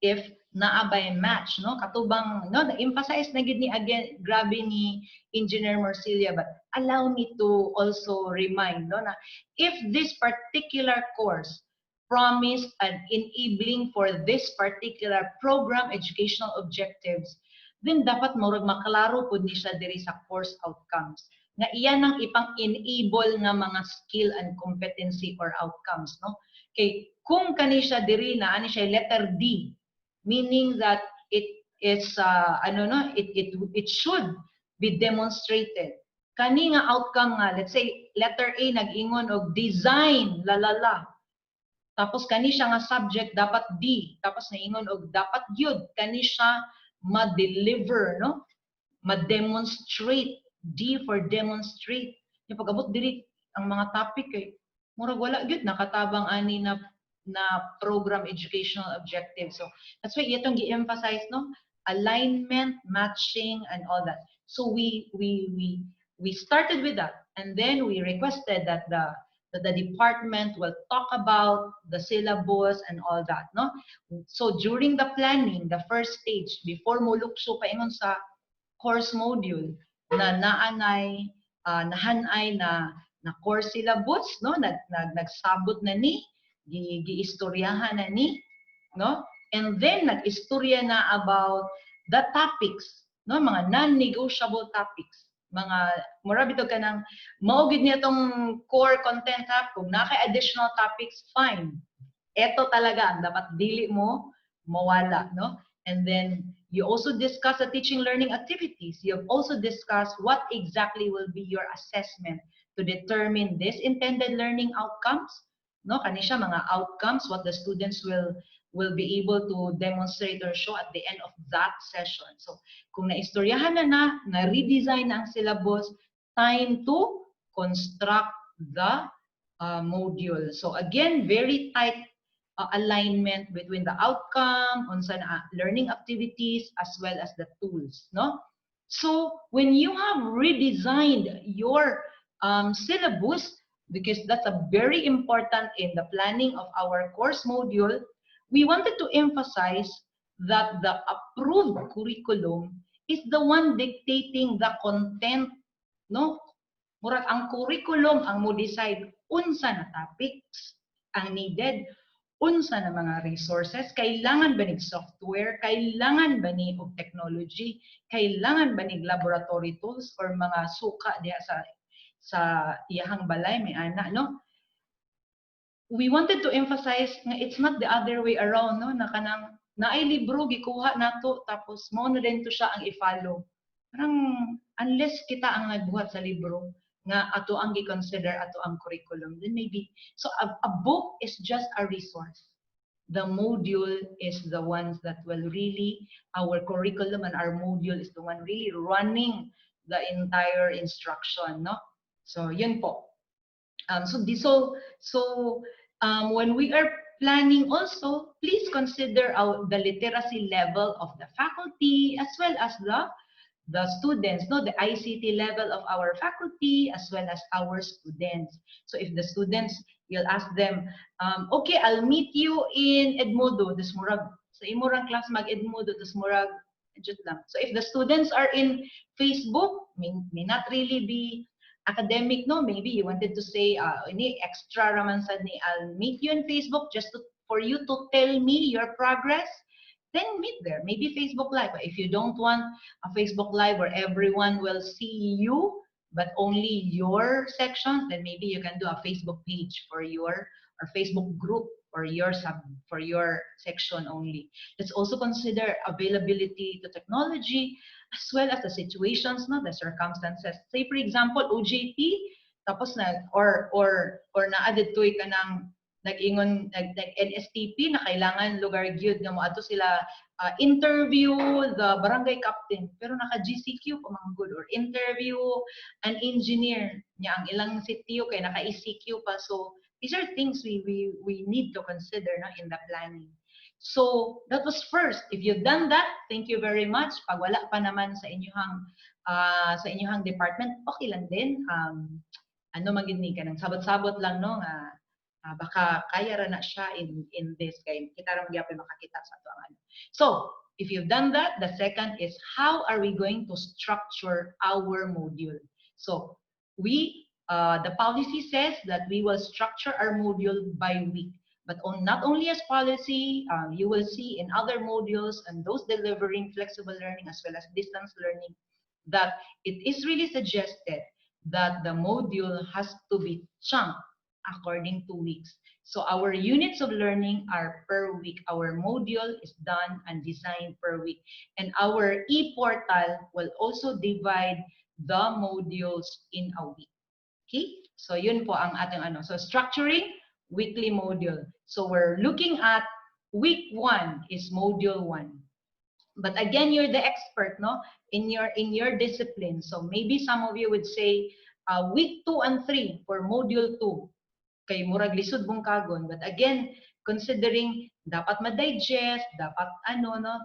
S1: if naabay match, no? Katubang, no, na-emphasize na gid ni again, grabe ni Engineer Marcilia, but allow me to also remind, no, na if this particular course promised an enabling for this particular program educational objectives, then dapat maklaro pud ni siya diri sa course outcomes. Nga iyan ang ipang-enable nga mga skill and competency or outcomes, no? Okay, kung kani siya diri na ani siya letter D, meaning that it is it should be demonstrated. Kani nga outcome nga, let's say letter A nag-ingon og design lalala. Tapos kani siya nga subject dapat D, tapos naingon og dapat gyud kani siya ma-deliver, no? Ma-demonstrate, D for demonstrate. Yung pag-abot diri ang mga topic kay murag wala gyud nakatabang ani na program educational objectives. So that's why itong gi-emphasize, no, alignment, matching, and all that. So we started with that, and then we requested that the department will talk about the syllabus and all that, no? So during the planning, the first stage, before mo lukso paingon sa course module, na naanay, nahanay na course syllabus, no? Nagsabot na ni, giistoryahan na ni, no? And then nag-istorya na about the topics, no? Mga non-negotiable topics. Mga mura bitaw kanang mao gid niya tong core content ha, kung naka additional topics, fine. Ito talaga dapat dili mo mawala, no? And then you also discuss the teaching learning activities. You have also discussed what exactly will be your assessment to determine this intended learning outcomes, no? Kani siya mga outcomes, what the students will be able to demonstrate or show at the end of that session. So kung naistoryahan na redesign na ang syllabus, time to construct the module. So again, very tight alignment between the outcome, unsa na learning activities, as well as the tools, no? So when you have redesigned your syllabus, because that's a very important in the planning of our course module, we wanted to emphasize that the approved curriculum is the one dictating the content, no? Murag ang curriculum ang mo decide unsa na topics ang needed, unsa na mga resources, kailangan ba nig software, kailangan ba ni og technology, kailangan ba nig laboratory tools or mga suka diha sa iyahang balay may ana, no? We wanted to emphasize nga it's not the other way around, no? Na kanang naay libro gikuha nato tapos mo na din to siya ang i-follow. Parang unless kita ang nagbuhat sa libro nga ato ang gi-consider ato ang curriculum, then maybe so a book is just a resource. The module is the ones that will really, our curriculum and our module is the one really running the entire instruction, no? So yun po. When we are planning also, please consider the literacy level of the faculty as well as the students, no, the ICT level of our faculty as well as our students. So if the students, you'll ask them, okay, I'll meet you in Edmodo, this murag sa imurang class mag Edmodo, this murag just lang. So if the students are in Facebook, may not really be academic, no? Maybe you wanted to say, ini extra raman sad ni, I'll meet you in Facebook just to for you to tell me your progress, then meet there. Maybe Facebook Live. But if you don't want a Facebook Live where everyone will see you, but only your section, then maybe you can do a Facebook page for your, or Facebook group for your for your section only. Let's also consider availability to technology as well as the situations, no, the circumstances. Say for example, OJT, tapos na or na-added to ka ng nag-ingon NSTP na kailangan lugar gyud nga moadto sila interview the barangay captain pero naka GCQ pa mga good, or interview an engineer nya ang ilang sitio kay naka ECQ pa. So these are things we need to consider, no, in the planning. So that was first. If you've done that, thank you very much. Pag wala pa naman sa inyong department, okay lang din. Ano magini ka ng sabot-sabot lang, no, baka kaya ra na siya in this kay kita ra magyapon makakita sa ato ang ano. So if you've done that, the second is how are we going to structure our module. So we the policy says that we will structure our module by week, but not only as policy, you will see in other modules and those delivering flexible learning as well as distance learning that it is really suggested that the module has to be chunked according to weeks. So our units of learning are per week. Our module is done and designed per week. And our e-portal will also divide the modules in a week. Okay? So yun po ang ating ano. So structuring weekly module. So we're looking at week 1 is module 1. But again, you're the expert, no, in your discipline. So maybe some of you would say week 2 and 3 for module 2. Kay murag lisod mong kagon, but again considering dapat ma-digest, dapat ano, no,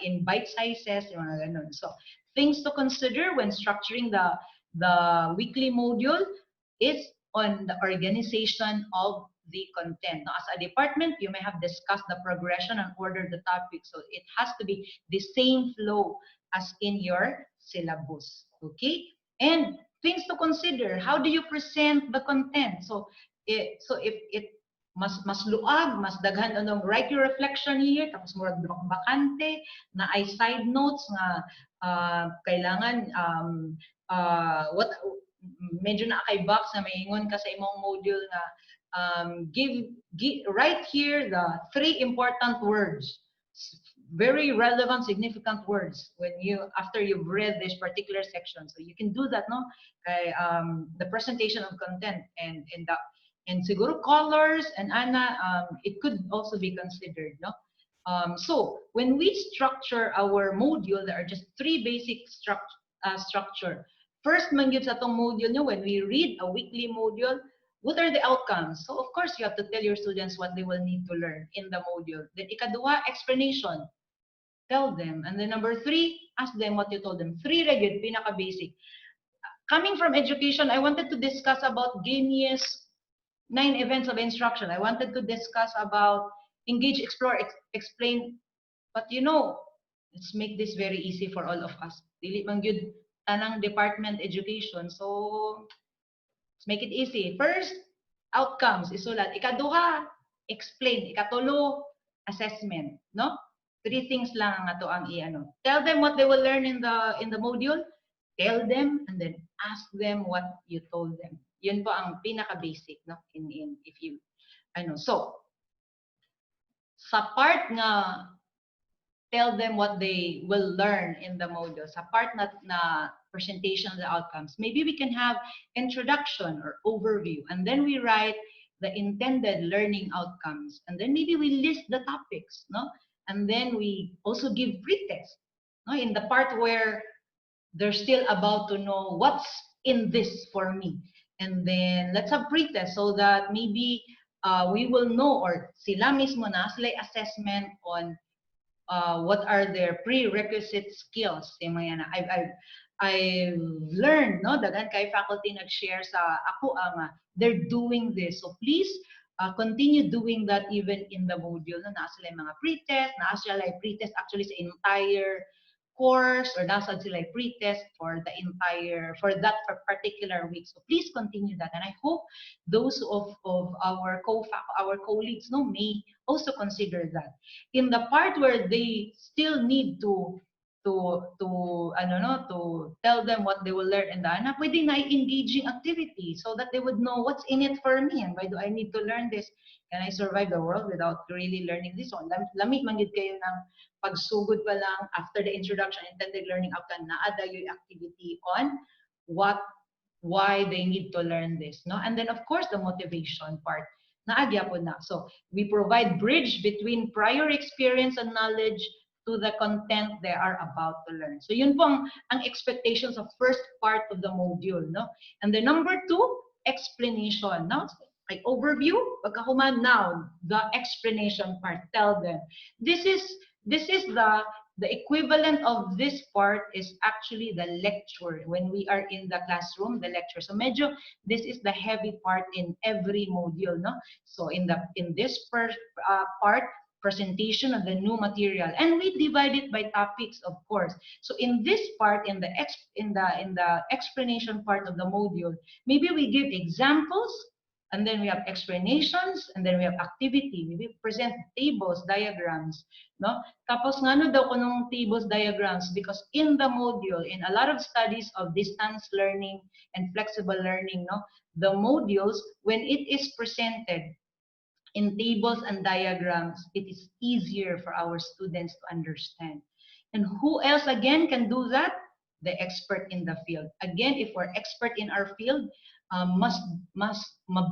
S1: in bite sizes, yung mga ganun. So things to consider when structuring the weekly module is on the organization of the content. Now, as a department, you may have discussed the progression and order the topic, so it has to be the same flow as in your syllabus. Okay, and things to consider. How do you present the content? So if it mas luag, mas daghan anong write your reflection here, tapos murag bakante na ay side notes nga kailangan what medyo na kay box na maingon ka sa imong module na write here the 3 important words, very relevant, significant words when after you've read this particular section. So you can do that, no? The presentation of content and siguro colors and it could also be considered, no? So when we structure our module, there are just 3 basic structure. First, man gyud sa tong module nyo, when we read a weekly module, what are the outcomes? So of course, you have to tell your students what they will need to learn in the module. Then ikaduha, explanation. Tell them. And then number 3, ask them what you told them. 3 regular, pinaka-basic. Coming from education, I wanted to discuss about Guinness 9 events of instruction. I wanted to discuss about engage, explore, explain. But you know, let's make this very easy for all of us. Dili man gyud tanang department education. So let's make it easy. First, outcomes, isulat. Ikaduha, explain. Ikatulo, assessment, no? 3 things lang ang ato ang i-ano. Tell them what they will learn in the module. Tell them and then ask them what you told them. Yun po ang pinaka-basic, no? If you ano. So sa part nga tell them what they will learn in the module, sa part na presentation of the outcomes, maybe we can have introduction or overview, and then we write the intended learning outcomes, and then maybe we list the topics, no? And then we also give pretest, no? In the part where they're still about to know what's in this for me, and then let's have pretest so that maybe we will know, or sila mismo na sila assessment on what are their prerequisite skills. I've learned, no, dagan kay faculty nag-share sa ako they're doing this. So please continue doing that even in the module. No? Naa sila mga pretest, naa sila pretest actually sa entire course or nasa sila pre-test for the entire, for that for particular week. So please continue that. And I hope those of our colleagues no, may also consider that. In the part where they still need ano no, to tell them what they will learn in the ANA, pwede na engaging activity so that they would know what's in it for me and why do I need to learn this. Can I survive the world without really learning this? So, lamig manggid kayo ng pagsugod pa lang after the introduction, intended learning outcome, naada yung activity on why they need to learn this, no? And then of course the motivation part, naagya po na. So we provide bridge between prior experience and knowledge to the content they are about to learn. So yun po ang expectations of first part of the module, no? And the number 2, explanation, no? Like overview, pagkahuman now, the explanation part, tell them. This is the equivalent of this part is actually the lecture. When we are in the classroom, the lecture. So medyo this is the heavy part in every module, no? So in this part, presentation of the new material, and we divide it by topics, of course. So in this part, in the explanation part of the module, maybe we give examples, and then we have explanations, and then we have activity. We present tables, diagrams, no? Tapos ngano daw ko nung tables, diagrams, because in the module, in a lot of studies of distance learning and flexible learning, no, the modules, when it is presented in tables and diagrams, it is easier for our students to understand. And who else again can do that? The expert in the field. Again, if we're expert in our field, must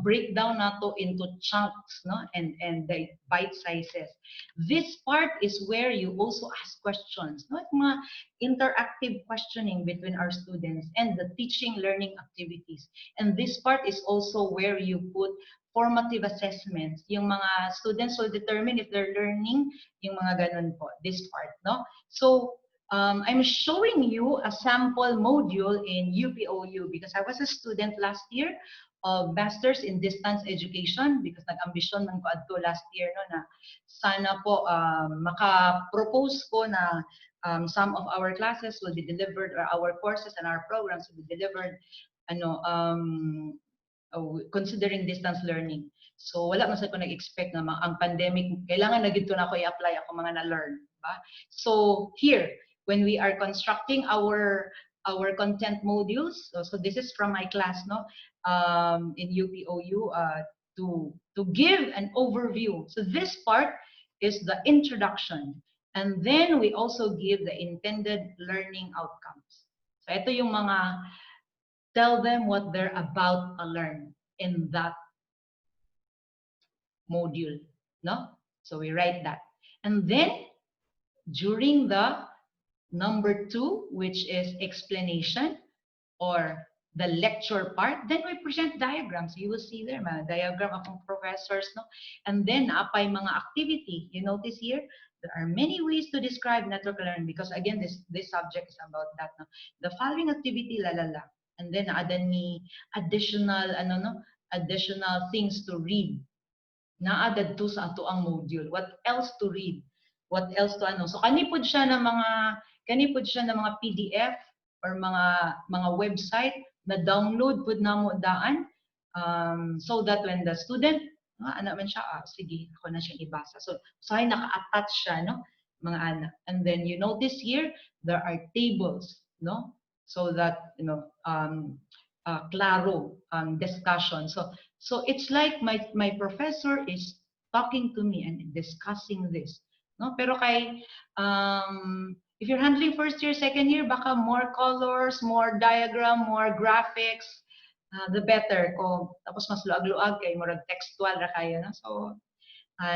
S1: break down nato into chunks, no, and the bite sizes. This part is where you also ask questions, no, mga interactive questioning between our students and the teaching learning activities. And this part is also where you put formative assessments. Yung mga students will determine if they're learning, yung mga ganun po, this part, no? So, I'm showing you a sample module in UPOU because I was a student last year of Masters in Distance Education because nag-ambisyon man ko adto last year, no, na sana po maka-propose ko na some of our classes will be delivered, or our courses and our programs will be delivered considering distance learning. So wala man sa ko nag-expect na ang pandemic, kailangan na gito na ako i-apply ako mga na-learn. Ba? So here, when we are constructing our content modules, so this is from my class, no, in UPOU, to give an overview. So this part is the introduction, and then we also give the intended learning outcomes. So ito yung mga tell them what they're about to learn in that module, no? So we write that. And then during the number 2, which is explanation or the lecture part, then we present diagrams. You will see there, mga diagram akong professors, no? And then apay mga activity. You notice here, there are many ways to describe network learning because again, this subject is about that, no? The following activity, lalala. And then adan ni additional additional things to read. Naadad to sa ato ang module. What else to read? What else to So kanipod siya ng mga PDF or mga website na download pud namo daan so that when the student ana man siya sige ako na siya ibasa. So ay naka-attach siya, no, mga anak. And then you notice here there are tables, no? So that claro discussion. So it's like my professor is talking to me and discussing this, no? Pero kay if you're handling first year, second year, baka more colors, more diagram, more graphics, the better. Kung tapos mas luag-luag kay murag textual ra kayo, no? So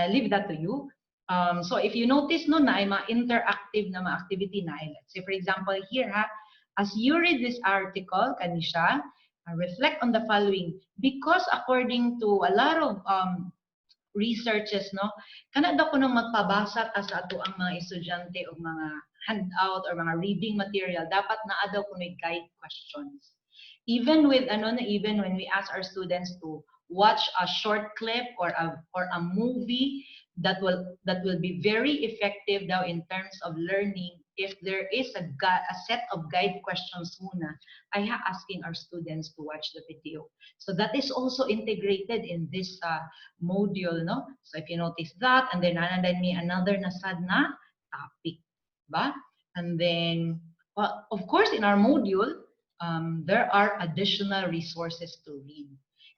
S1: leave that to you. So if you notice, no, na ay mga interactive na mga activity na, let's say for example here, as you read this article, kanisha, reflect on the following, because according to a lot of researches, no, kana daw ko nang magpabasa ta sa ato ang mga estudyante o mga handout or mga reading material, dapat naa daw ko may guide questions. Even with even when we ask our students to watch a short clip or a movie, that will be very effective now in terms of learning if there is a set of guide questions muna asking our students to watch the video. So that is also integrated in this module, no? So if you notice that, and then may another nasad na topic, ba? And then, well, of course, in our module, there are additional resources to read.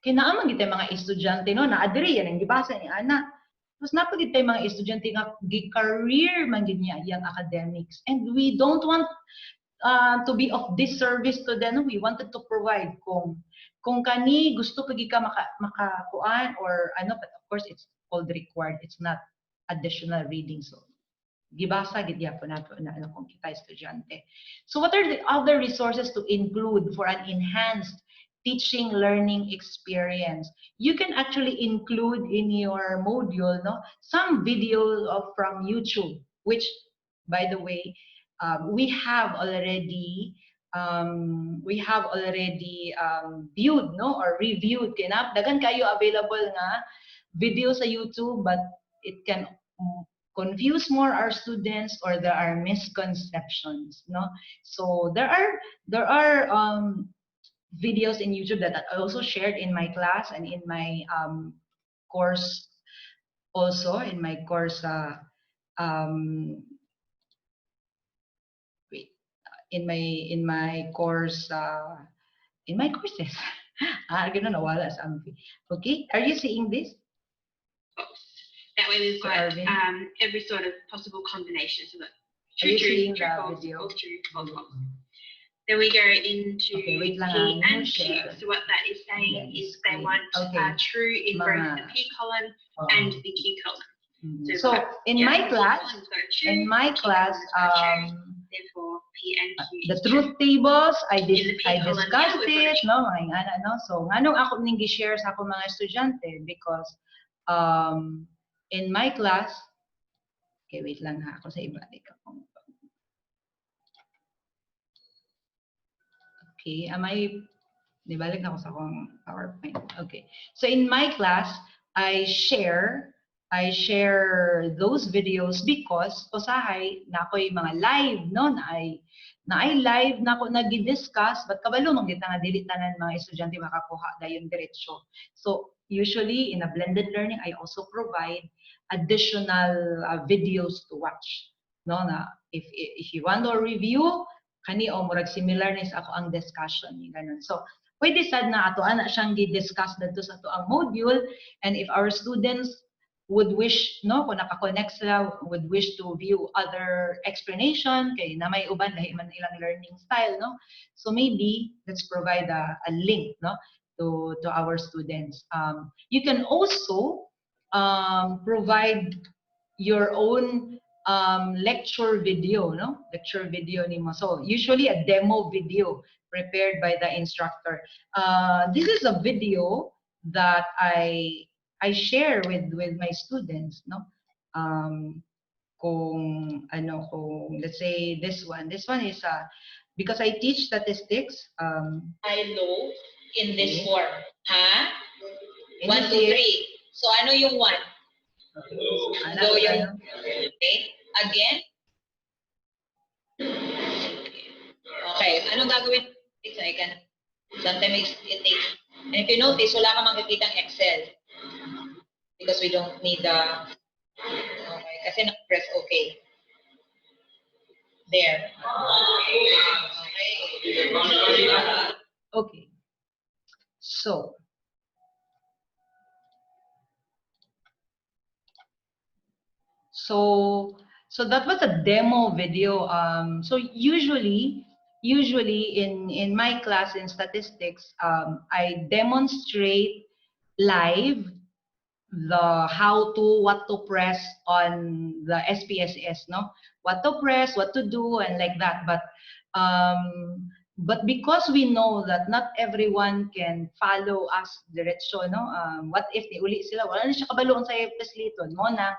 S1: Kinaaman kita mga estudyante, no? Na-adri yan ang gibasa ni Ana. Mas napagid tayo mga estudyante nga gi-career man gid niya yung academics. And we don't want to be of disservice to them. We wanted to provide kung kani gusto pagi ka makakuan or ano, but of course it's called required. It's not additional reading. So gibasa gid yapon nato na ano kung kita estudyante. So what are the other resources to include for an enhanced teaching learning experience? You can actually include in your module, no, some video from YouTube, which by the way we have already viewed, no, or reviewed. Dagan kayo available nga video sa YouTube, but it can confuse more our students, or there are misconceptions, no? So there are videos in YouTube that I also shared in my class and in my course, also in my course in my courses. Gano'n nawala sa Ampi. Okay, are you seeing this?
S2: That way we've got every sort of possible combination. So that
S1: true, true, false,
S2: video? False, true, false, false. Then we go into P and Q. So what that is saying is they want true in both the P column and the Q column.
S1: So in my class,
S2: therefore P and Q.
S1: The truth tables, I discussed it, no, no. So nganong ako ning gi-share sa ako mga estudyante because in my class, okay, wait lang ha, ako sa iba. Okay, nibalik na ako sa akong PowerPoint. Okay, so in my class, I share those videos because usahay na ako'y mga live, no, na ay live na ako nag-discuss, but kabalo nung kita nga dili tanan mga estudyante makakuha dayon diretso. So usually in a blended learning, I also provide additional videos to watch, no, na if you want to review kani o murag similar ni sa ako ang discussion ni ganun. So pwede sad na ato ana siyang gi-discuss dito sa ato ang module, and if our students would wish, no, kung naka-connect sila, would wish to view other explanation kay na may uban lahi man ilang learning style, no, so maybe let's provide a link, no, to our students. You can also provide your own lecture video, no? Lecture video ni mo. So usually a demo video prepared by the instructor. This is a video that I share with my students, no? Kung let's say this one is because I teach statistics. I know in this form, ha? 1, 2, 3. So ano yung 1? So yung okay. Again. Okay, anong gagawin? So I can sometimes it takes, and if you notice, wala ka makikita ang Excel because we don't need the okay, kasi na-press okay. There. Okay. So that was a demo video. So usually in my class in statistics, I demonstrate live the how to, what to press on the SPSS, no? What to press, what to do, and like that. But because we know that not everyone can follow us diretso, no? What if ni uli sila wala na siya kabalo sa tesliton mo na.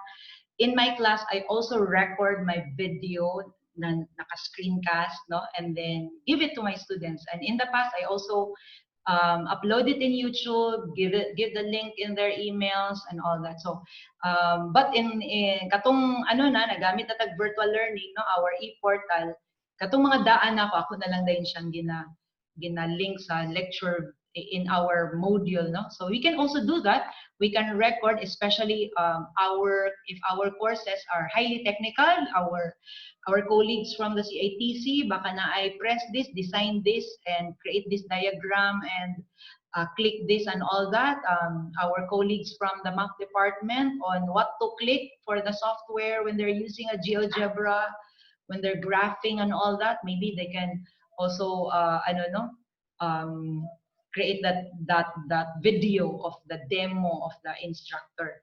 S1: In my class, I also record my video na naka-screencast, no, and then give it to my students. And in the past, I also upload it in YouTube, give the link in their emails and all that. So, but in katong ano na nagamit na tag virtual learning, no, our e-portal, katong mga daan ako na lang din siyang gina-link sa lecture in our module, no? So we can also do that. We can record, especially if our courses are highly technical, our colleagues from the CITC, baka na I press this, design this, and create this diagram, and click this and all that. Our colleagues from the math department on what to click for the software when they're using a GeoGebra, when they're graphing and all that, maybe they can also, I don't know, create that video of the demo of the instructor.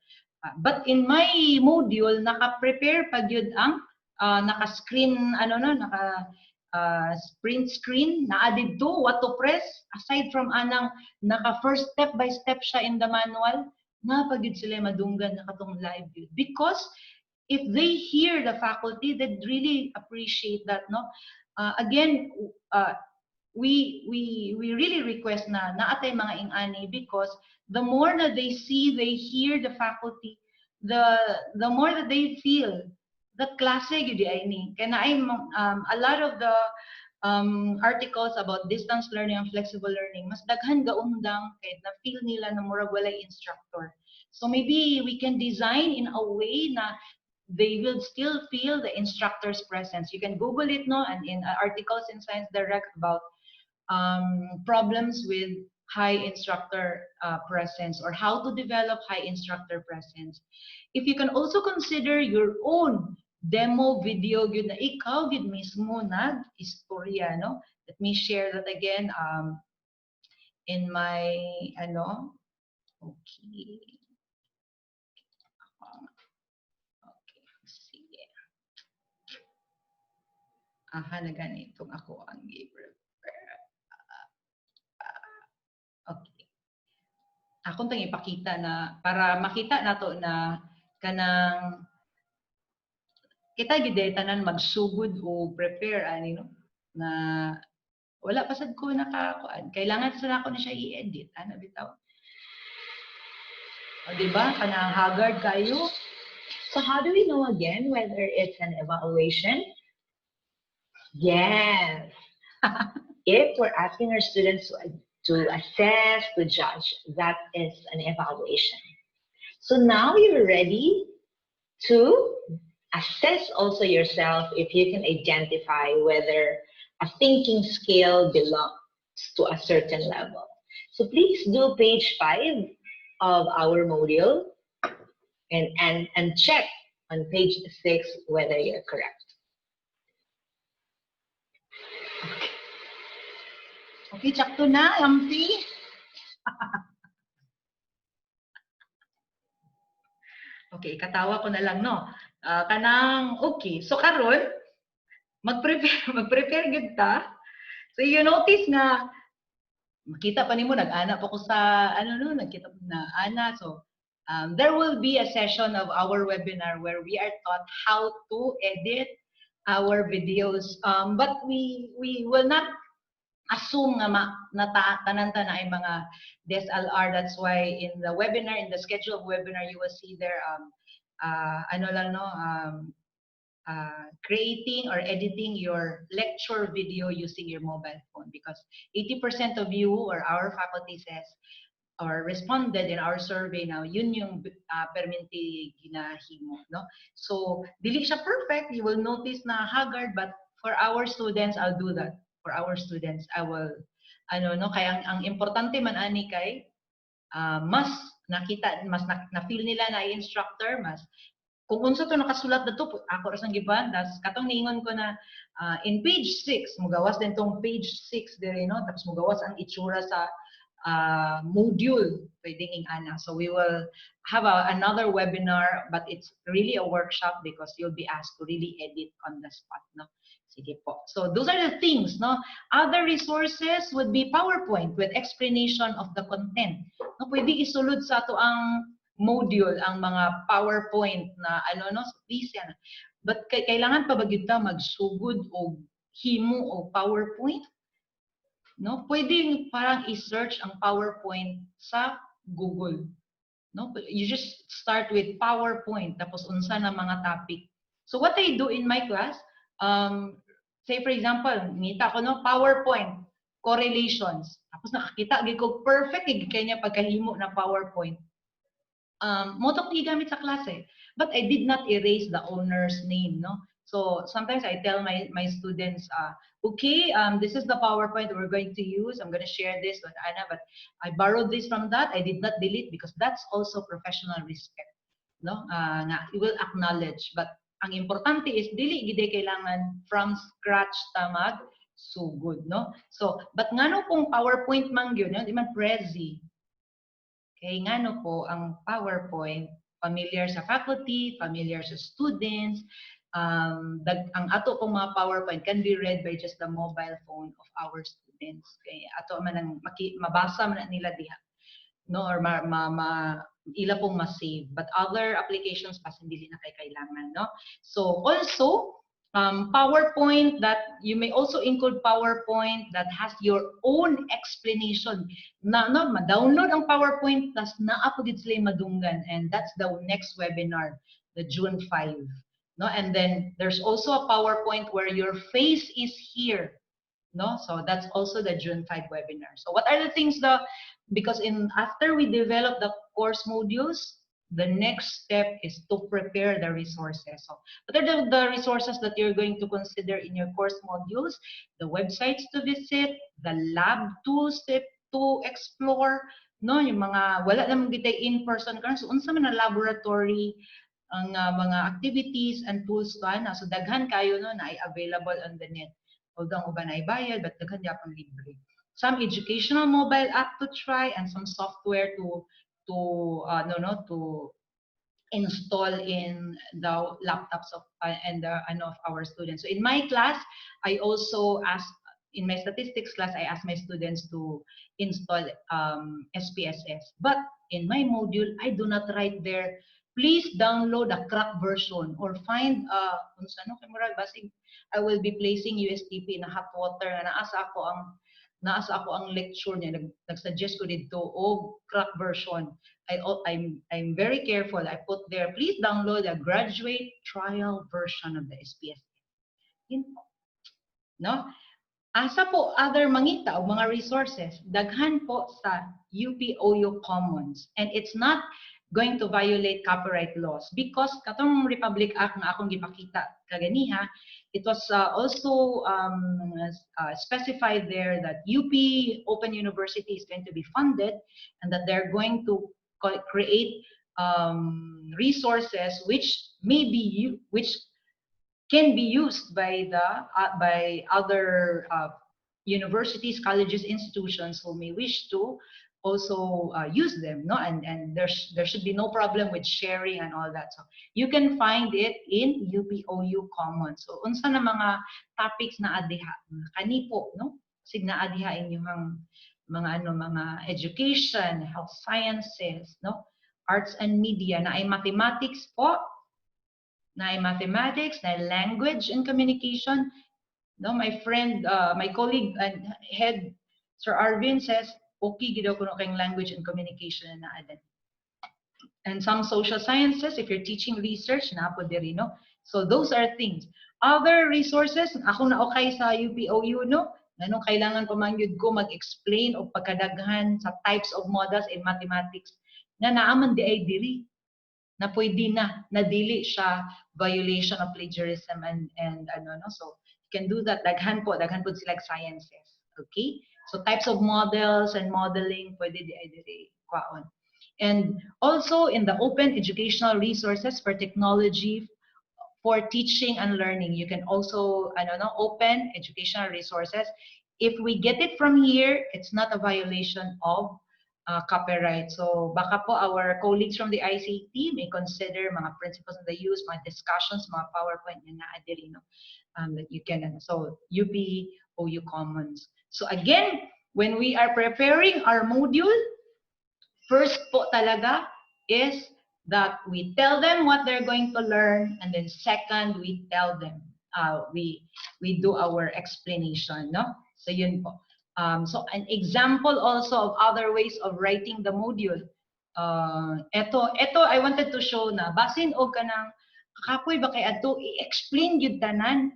S1: But in my module, naka-prepare pag yun ang naka-screen, print screen, na-added to what to press, aside from anang naka-first step by step siya in the manual, na pag yun sila madunggan nakatong live view. Because if they hear the faculty, they'd really appreciate that, no? Again, we really request na naatay mga ingani, because the more that they see, they hear the faculty, the more that they feel that klase gyud ay ni. Kaya a lot of the articles about distance learning and flexible learning, mas daghan gaundang kay na feel nila na murag walay instructor. So maybe we can design in a way na they will still feel the instructor's presence. You can Google it, no, and in articles in Science Direct about problems with high instructor presence, or how to develop high instructor presence. If you can also consider your own demo video, gyud na ikaw gyud mismo nag-istorya, no? Let me share that again in my okay. Sige. Aha, na ganitong ako ang i-prepare. Okay. Akong tang ipakita na para makita nato na kanang kita gid tanan magsugod o prepare ani, no, na wala pa sad ko nakakuan, kailangan sa ako na siya i-edit ana bitaw. O diba kanang haggard kayo.
S3: So how do we know again whether it's an evaluation? Yes. If we're asking our students to assess, to judge, that is an evaluation. So now you're ready to assess also yourself if you can identify whether a thinking scale belongs to a certain level. So please do page 5 of our module and check on page 6 whether you're correct.
S1: Okay, check to na, Ampy. Okay, katawa ko na lang, no? Kanang, okay. So, karon mag-prepare gud ta. So, you notice na, makita pa nimo, nag-ana pa ko sa, nagkita na ana. So, there will be a session of our webinar where we are taught how to edit our videos. But we will not assume na tanan-tanan ay mga DSLR. That's why in the webinar, in the schedule of webinar, you will see there creating or editing your lecture video using your mobile phone, because 80% of you or our faculty says or responded in our survey now, yun yung perminti ginahimo, no? So dili siya perfect, you will notice na haggard, but for our students, I'll do that. For our students, I will, kaya ang importante man ani kay, mas nakita, mas na-feel nila na instructor, mas, kung unsa to nakasulat na to, ako rasang gibandas, katong niingon ko na, in page 6, mugawas din tong page 6 dire, no? Tapos mugawas ang itsura sa module, pwedeng ingana. So we will have another webinar, but it's really a workshop because you'll be asked to really edit on the spot, no? Sige po. So those are the things, no? Other resources would be PowerPoint with explanation of the content. No, pwede isulod sa ato ang module ang mga PowerPoint na so please yan. But kailangan pa ba gyud ta magsugod og himo o PowerPoint? no? Pwedeng parang i-search ang PowerPoint sa Google. No? You just start with PowerPoint, tapos unsa na mga topic. So what I do in my class, say for example, ngita ko no, PowerPoint, correlations. Tapos nakakita, ko perfect, kanya pagkahimo na PowerPoint. Motok gamit sa klase. But I did not erase the owner's name, no? So sometimes I tell my students, okay, this is the PowerPoint we're going to use. I'm going to share this with Anna, but I borrowed this from that. I did not delete because that's also professional respect, no? Nga, you will acknowledge. But ang importante is dili gid kailangan from scratch tamag so good, no? So, but ngano kung PowerPoint man gyud, di man Prezi. Okay, ngano po ang PowerPoint familiar sa faculty, familiar sa students. Ang ato pong mga PowerPoint can be read by just the mobile phone of our students. Okay, ato man ang mabasa man nila diha, no, or ila pong ma-save. But other applications pa hindi na kailangan, no? So also PowerPoint, that you may also include PowerPoint that has your own explanation. No, ma-download ang PowerPoint, tas na-upload sila madunggan, and that's the next webinar, the June 5. No, and then there's also a PowerPoint where your face is here. No, so that's also the June 5 webinar. So what are the things because after we develop the course modules, the next step is to prepare the resources. So what are the resources that you're going to consider in your course modules? The websites to visit, the lab tools to explore, no, yung mga wala namang gitay in-person karon, so unsa man na laboratory ang mga activities and tools to ana, so daghan kayo no na ay available on the net. Although ang uban ay bayad, but daghan gyapon libre. Some educational mobile app to try and some software to install in the laptops of of our students. So in my class, I also ask, in my statistics class, I ask my students to install SPSS. But in my module, I do not write there, please download a crack version or find I will be placing USTP in a hot water na naasa ako ang lecture niya, nag-suggest ko dito, crack version. I'm very careful. I put there, please download a graduate trial version of the SPSS. No? Asa po other mangita o mga resources, daghan po sa UP-OU Commons. And it's not going to violate copyright laws because katong Republic Act na akong gipakita kaganiha, it was also specified there that UP Open University is going to be funded and that they're going to create resources which can be used by other universities, colleges, institutions who may wish to also use them, no? And there should be no problem with sharing and all that. So you can find it in UP-OU Commons. So unsa na mga topics na adiha, kani po, no? Sig na adiha inyong mga education, health sciences, no? Arts and media, na ay mathematics po, na ay mathematics, na ay language and communication. No, my friend, my colleague and head, Sir Arvin says, okay, gidaw ko no kayong language and communication na adan. And some social sciences, if you're teaching research, na po diri, no? So those are things. Other resources, ako na okay sa UP-OU, no? Anong kailangan pa man yun ko mag-explain o pagkadaghan sa types of models in mathematics na naaman di ay diri, na pwede na dili siya violation of plagiarism and no? So you can do that. Daghan po sila sciences. Okay? So types of models and modeling, pwede di ay diri kwaon. And also in the open educational resources for technology, for teaching and learning, you can also open educational resources. If we get it from here, it's not a violation of copyright. So baka po our colleagues from the ICT may consider mga principles of the use, mga discussions, mga PowerPoint na naadiri, no? That you can, so UP-OU Commons. So again, when we are preparing our module, first po talaga is that we tell them what they're going to learn, and then second, we tell them, we do our explanation, no? So yun po. So an example also of other ways of writing the module. Ito I wanted to show na basin og kanang kapoy ba kay adto i-explain gyud tanan.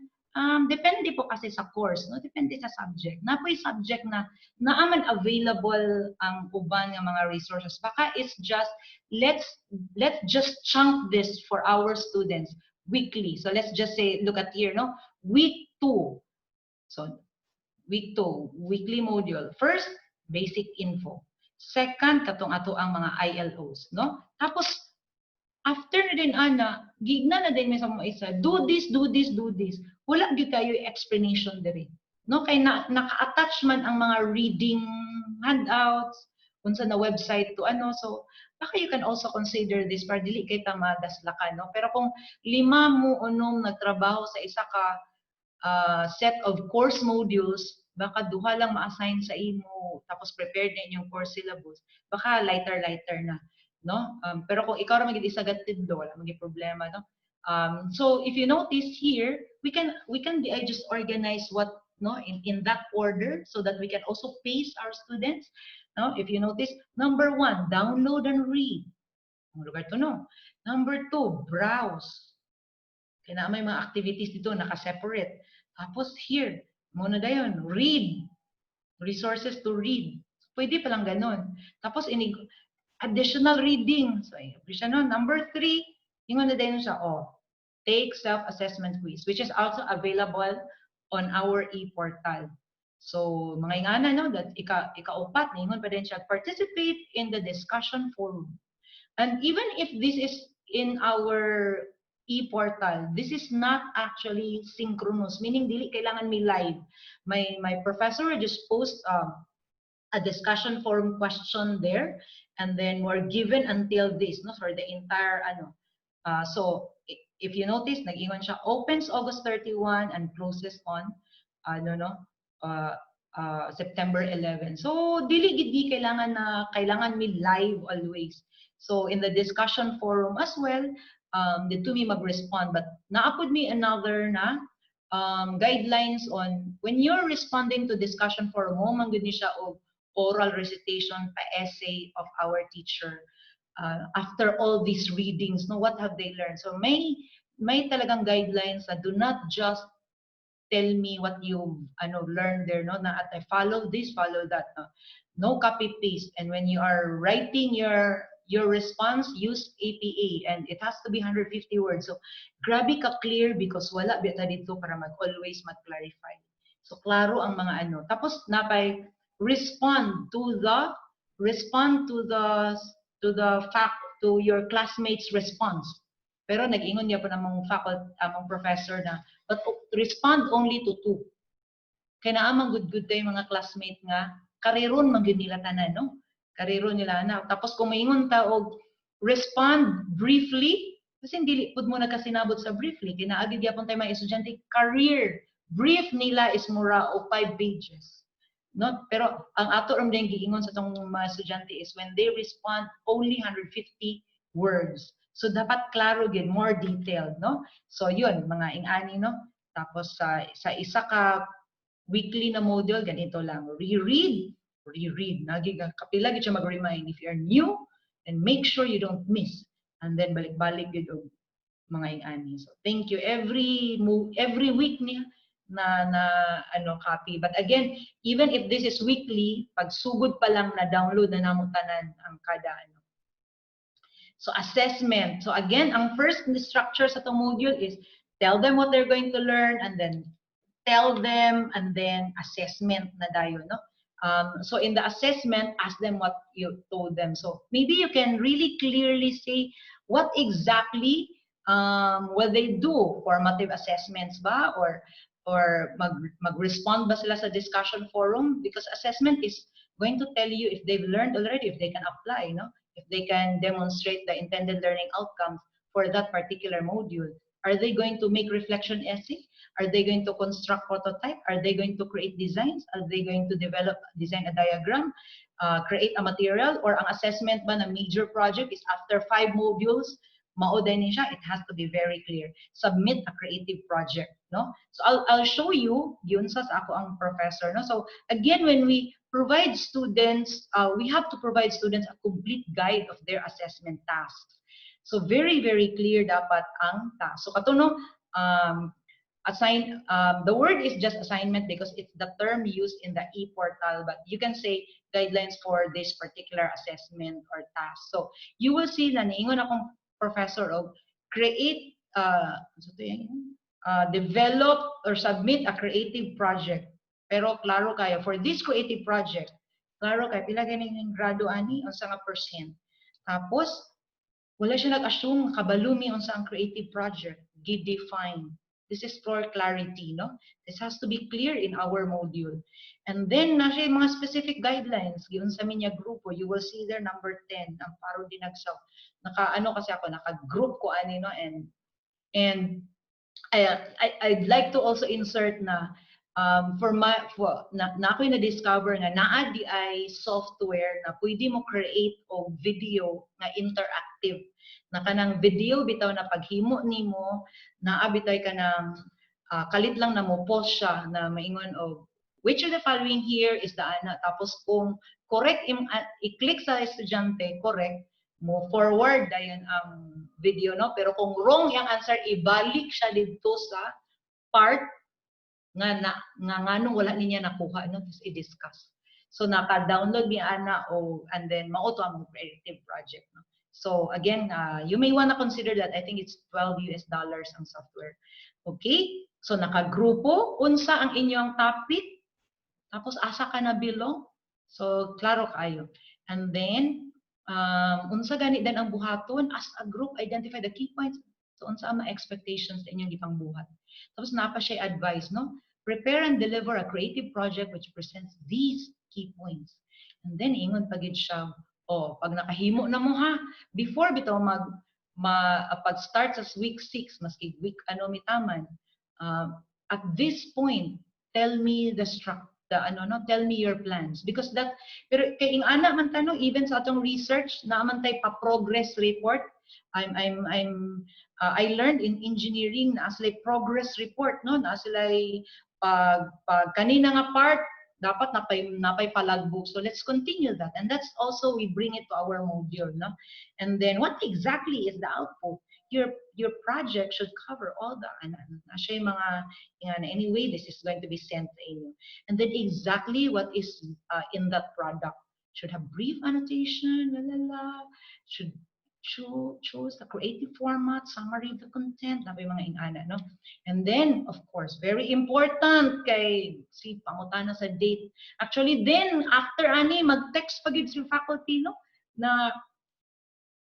S1: Depende po kasi sa course, no? Depende sa subject. Napoy subject na naaman available ang uban nga mga resources. Baka it's just let's just chunk this for our students weekly. So let's just say, look at here, no? Week 2. So week 2, weekly module. First, basic info. Second, katong ato ang mga ILOs, no? Tapos after na din ana, gigna na din may sa mga isa, do this, do this, do this. Wala gyud kayo explanation diri. No, kay naka-attach man ang mga reading handouts unsa na website to ano. So, baka you can also consider this para dili kay ta madaslakan, no? Pero kung 5 mo unom nagtrabaho sa isa ka set of course modules, baka duha lang ma-assign sa imo tapos prepared na inyong course syllabus, baka lighter na, no? Pero kung ikaw ra magid isa gatidlo, wala magid problema, no? So if you notice here, we can just organize what, no, in that order so that we can also pace our students, no? If you notice, number 1, download and read. Ang lugar to, no? Number 2, browse. Kaya na may mga activities dito naka-separate. Tapos here, muna dayon, read. Resources to read. Pwede palang ganon. Tapos additional reading. So, siya no. Number 3, yung na dayon siya, take self-assessment quiz, which is also available on our e-portal. So, mga ingana, no, that ika-upat, ningon pa din siya, participate in the discussion forum. And even if this is in our e-portal, this is not actually synchronous, meaning dili kailangan may live. My professor just post a discussion forum question there, and then we're given until this, no, for the entire ano. So if you notice, nag-iwan siya, opens August 31 and closes on September 11. So dili gid kailangan may live always. So in the discussion forum as well, dito mi mag-respond, but naapod mi another na guidelines on when you're responding to discussion forum, mo man gud ni siya og oral recitation pa essay of our teacher. After all these readings, no, what have they learned? So may talagang guidelines na do not just tell me what you learned there, no, na at I follow this, follow that, no copy paste. And when you are writing your response, use APA, and it has to be 150 words. So grabe ka clear because wala bita dito para always mag-clarify. So klaro ang mga ano. Tapos napay respond to your classmates' response. Pero nag-ingon niya pa namang among professor na, but respond only to 2. Kaya naamang good tayo mga classmate nga, kariron man gyud nila tanan, no? Kariron nila na. Tapos kung maingon ta og respond briefly, kasi dili pud mo nakasinabot sa briefly. Kinaagi gyapon tayo mga estudyante, career brief nila is mura o 5 pages. No? Pero ang ato ram din giingon sa tong mga estudyante is when they respond only 150 words. So dapat klaro gid, more detailed, no? So yun, mga ingani, no? Tapos sa isa ka weekly na module, ganito lang, reread. Kapila gid siya mag-remind if you're new, and make sure you don't miss. And then balik-balik gid og mga ingani. So thank you every week niya na copy. But again, even if this is weekly, pag sugod pa lang na download na namo tanan ang kada ano. So assessment. So again, ang first structure sa itong module is tell them what they're going to learn, and then tell them, and then assessment na dayon, no? So in the assessment, ask them what you told them. So maybe you can really clearly say what exactly will they do, formative assessments ba, or mag-respond ba sila sa discussion forum, because assessment is going to tell you if they've learned already, if they can apply, no? If they can demonstrate the intended learning outcomes for that particular module. Are they going to make reflection essay? Are they going to construct prototype? Are they going to create designs? Are they going to design a diagram, create a material? Or ang assessment ba na major project is after 5 modules, mao din siya, it has to be very clear. Submit a creative project, no? So I'll show you yun sa ako ang professor, no? So again, when we provide students, we have to provide students a complete guide of their assessment tasks. So very clear dapat ang task. So katuno, the word is just assignment because it's the term used in the e-portal, but you can say guidelines for this particular assessment or task. So you will see na niingon akong professor of create, develop or submit a creative project. Pero klaro kayo, for this creative project, klaro kayo, pila ganing grado ani, unsa nga percent. Tapos, wala siya nag-assume kabalumi unsa ang creative project, define. This is for clarity, no? This has to be clear in our module. And then, nasa yung mga specific guidelines, given sa minya grupo, you will see there number 10, Amparo Dinagsao. Kasi ako, naka-group ko ani, no? And I'd like to also insert na, na ako'y na-discover nga, naa di ay software na pwede mo create o video na interactive. Na kanang video bitaw na paghimo nimo, naabitay ka ng kalit lang na mo post siya na maingon og which of the following here is the ana, tapos kung correct i-click sa estudyante correct mo forward dayon ang video, no? Pero kung wrong yung answer, ibalik siya dito sa part nga nganong wala niya nakuha, no? Tapos i-discuss. So naka-download ni ana and then mauto ang creative project, no? So again, you may want to consider that. I think it's $12 ang software. Okay? So nakagrupo, unsa ang inyong topic, tapos asa ka na belong. So klaro kayo. And then, unsa gani din ang buhaton, as a group, identify the key points. So unsa ang mga expectations sa inyong gipang buhat. Tapos napa siya advice, no? Prepare and deliver a creative project which presents these key points. And then ingon pagid siya, pag nakahimo na mo ha, before bitaw pag-start sa week 6, maski week mitaman, at this point, tell me tell me your plans. Because pero kay ing ana man tanong, even sa atong research, naaman tay pa progress report. I learned in engineering na sila progress report, no? Na sila pag kanina nga part, dapat napay palagbog. So let's continue that. And that's also, we bring it to our module, no? And then what exactly is the output? Your project should cover all the, anyway, this is going to be sent to you. And then exactly what is in that product. Should have brief annotation, should choose the creative format, summary of the content, na mga ingana, no? And then, of course, very important kay si pangutana sa date. Actually, then, after mag-text pagid si faculty, no? Na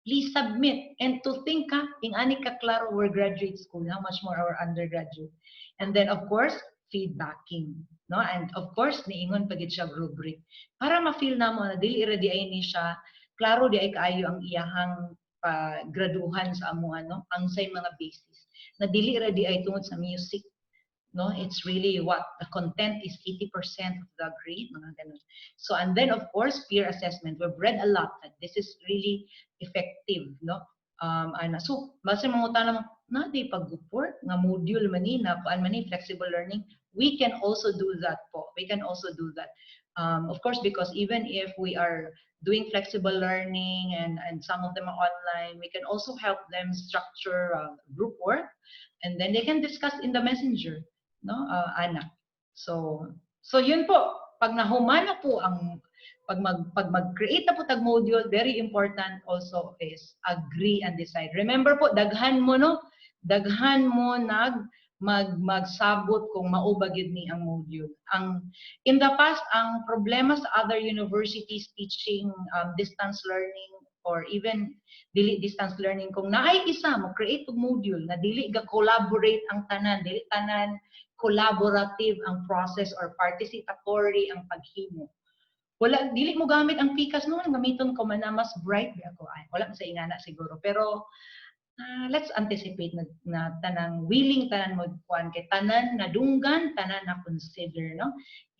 S1: please submit. And to think, ing-ani ka klaro, we're graduate school, how much more our undergraduate. And then, of course, feedbacking, no? And of course, niingon pagid siya rubric. Para ma-feel na mo na dili ready ay ni siya, klaro di ay kaayo ang iyahang graduhan sa amo, no? Ang say mga basis na dili ra di ay tungod sa music, no? It's really what the content is 80% of the grade, mga ganun. So and then of course peer assessment, we've read a lot that this is really effective, no? So base mangutan na di pag-report nga module manina paan mani flexible learning, we can also do that po. We can also do that. Of course, because even if we are doing flexible learning and some of them are online, we can also help them structure group work, and then they can discuss in the messenger, no? Ana. So yun po, pag nahumana po ang pag mag-create na po tag module, very important also is agree and decide. Remember po, daghan mo, no? Daghan mo magsabot kung maubag yun ni ang module. In the past, ang problema sa other universities teaching distance learning or even dili distance learning, kung naay isa mo create og module na dili ga collaborate ang tanan, dili tanan collaborative ang process or participatory ang paghimo. Wala, dili mo gamit ang pikas noon, gamiton ko man na mas bright ako. Ay, wala sa ingana siguro, pero let's anticipate na tanang willing tanan mo kuan kay tanan na dunggan, tanan na consider, no?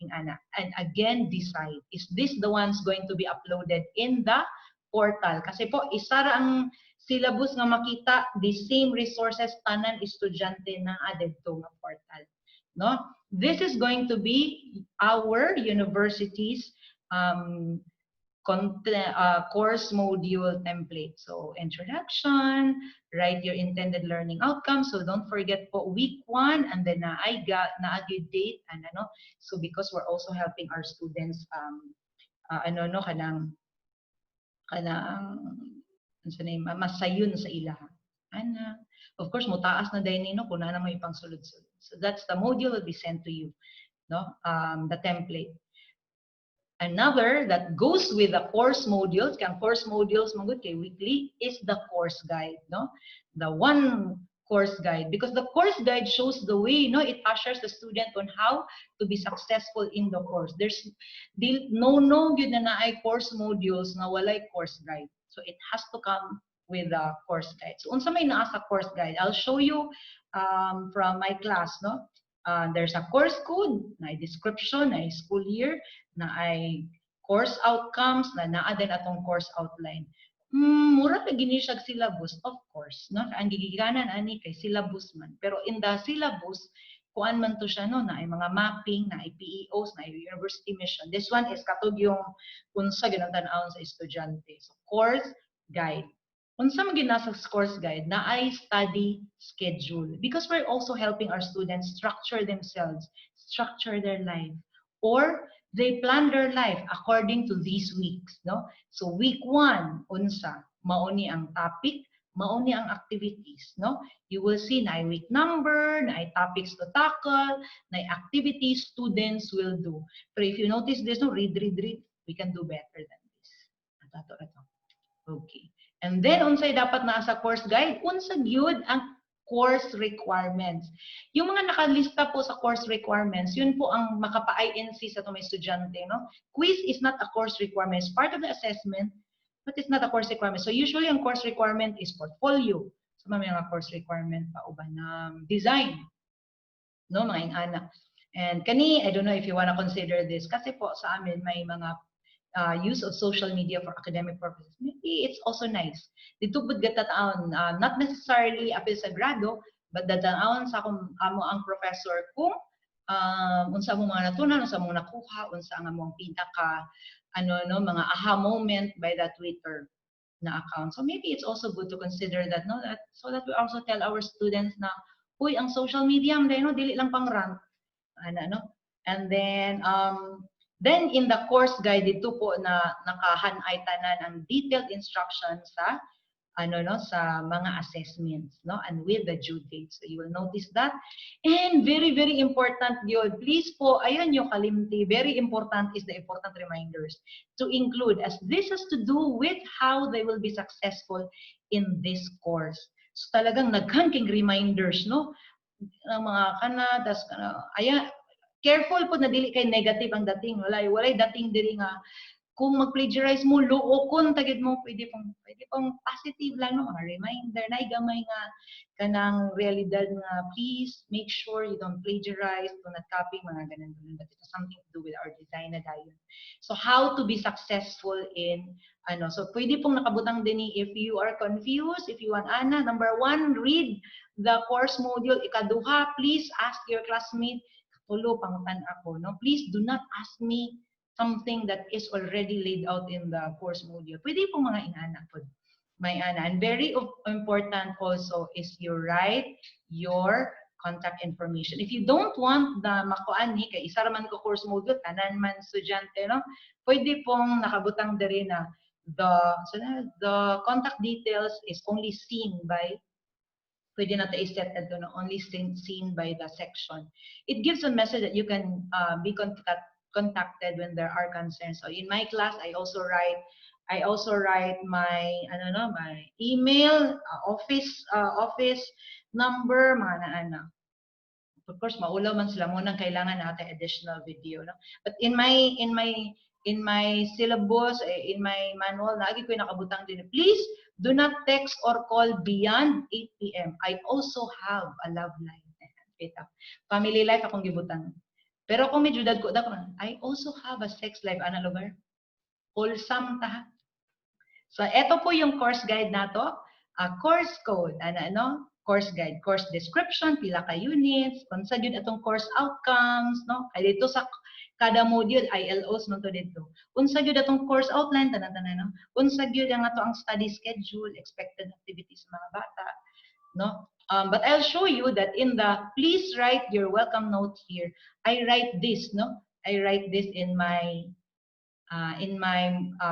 S1: Ingana. And again, decide, is this the ones going to be uploaded in the portal? Kasi po, isa ra ang syllabus nga makita, the same resources tanan estudyante na added to nga portal. No? This is going to be our university's course module template. So, introduction, write your intended learning outcomes. So, don't forget po week 1 and then naagyo date and ano. So, because we're also helping our students kanang masayon sa ilaha. Ana. Of course, mutaas na dahil nino kung na may pang sulod-sulod. So, that's the module will be sent to you. No? The template. Another that goes with the course modules, kang course modules magud kay weekly, is the course guide, no? The one course guide, because the course guide shows the way, no? It ushers the student on how to be successful in the course. There's no yun na ay course modules na walay course guide. So it has to come with the course guide. So unsa may naa sa course guide, I'll show you from my class, no? There's a course code, na description, na school year, na ay course outcomes, na naa din atong course outline. Mura pa gini siya syllabus, of course, no? Ang gigiganan ani kay syllabus man. Pero in the syllabus, kuan man to siya, no? Na ay mga mapping, na ay PEOs, na ay university mission. This one is katog yung unsa ginatan-awon sa estudyante. So, course guide. Unsa man ginasa course guide na ay study schedule, because we're also helping our students structure themselves, structure their life, or they plan their life according to these weeks, no? So week 1 unsa mao ni ang topic, mao ni ang activities, no? You will see na ay week number, na ay topics to tackle, na ay activities students will do. Pero if you notice this, no, read, we can do better than this. Ato. Okay. And then, unsay dapat naa sa course guide? Unsa gyud ang course requirements. Yung mga nakalista po sa course requirements, yun po ang makapa-INC sa itong estudyante. No? Quiz is not a course requirement. It's part of the assessment, but it's not a course requirement. So usually, ang course requirement is portfolio. So may mga course requirement pa uban na design. No, mga ingana. And kani, I don't know if you wanna consider this, kasi po sa amin may mga use of social media for academic purposes. Maybe it's also nice. Dito pud gatataon, not necessarily apil sa grado, but dataon sa amo ang professor kung unsa mo mga natunan, unsa mo nakuha, unsa ang among pinaka mga aha moment by that Twitter na account. So maybe it's also good to consider that, no, that so that we also tell our students na uy, ang social media no, dili lang pang rant. And then in the course guide dito po na nakahanay tanan ang detailed instructions sa sa mga assessments, no, and with the due date. So you will notice that. And very important yun, please po ayan yung kalimti, very important is the important reminders to include, as this has to do with how they will be successful in this course. So talagang naghanking reminders, no, ng mga kanadas ayan. Careful po na dili kay negative ang dating. Walay dating diri nga kung mag-plagiarize mo, luokon tagid mo, pwede pong positive lang, no? Mga reminder, na gamay nga kanang realidad nga, please make sure you don't plagiarize, do not copy, mga ganun. But it has something to do with our design na dayon. So how to be successful in, so pwede pong nakabutang din if you are confused, if you want, number 1, read the course module. Ikaduha, please ask your classmate, tulo pangutan ako, no? Please do not ask me something that is already laid out in the course module. Pwede po mga ingana po. May ana. And very important also is you write your contact information. If you don't want the makuan ni kay isa man ko course module tanan man estudyante, no? Pwede pong nakabutang diri na the contact details is only seen by pwede na tayo set ito na only seen by the section. It gives a message that you can be contacted when there are concerns. So in my class, I also write my my email, office number, mga na. Of course, maulaw man sila muna kailangan natin additional video, no? But in my syllabus, in my manual, lagi ko nakabutang din, please do not text or call beyond 8 p.m. I also have a love life. Family life akong gibutang. Pero kung medyo dad ko, I also have a sex life. Ano lugar? Wholesome ta. So, eto po yung course guide nato. course code, ano, course guide, course description, pila ka units, kung sa yun atong course outcomes, no? Kaya dito sa kada module, ILOs no to dito. Unsa gyud atong course outline, tanan-tanan, no? Unsa gyud ang ato ang study schedule, expected activities sa mga bata, no? But I'll show you that in the please write your welcome note here. I write this, no? I write this in my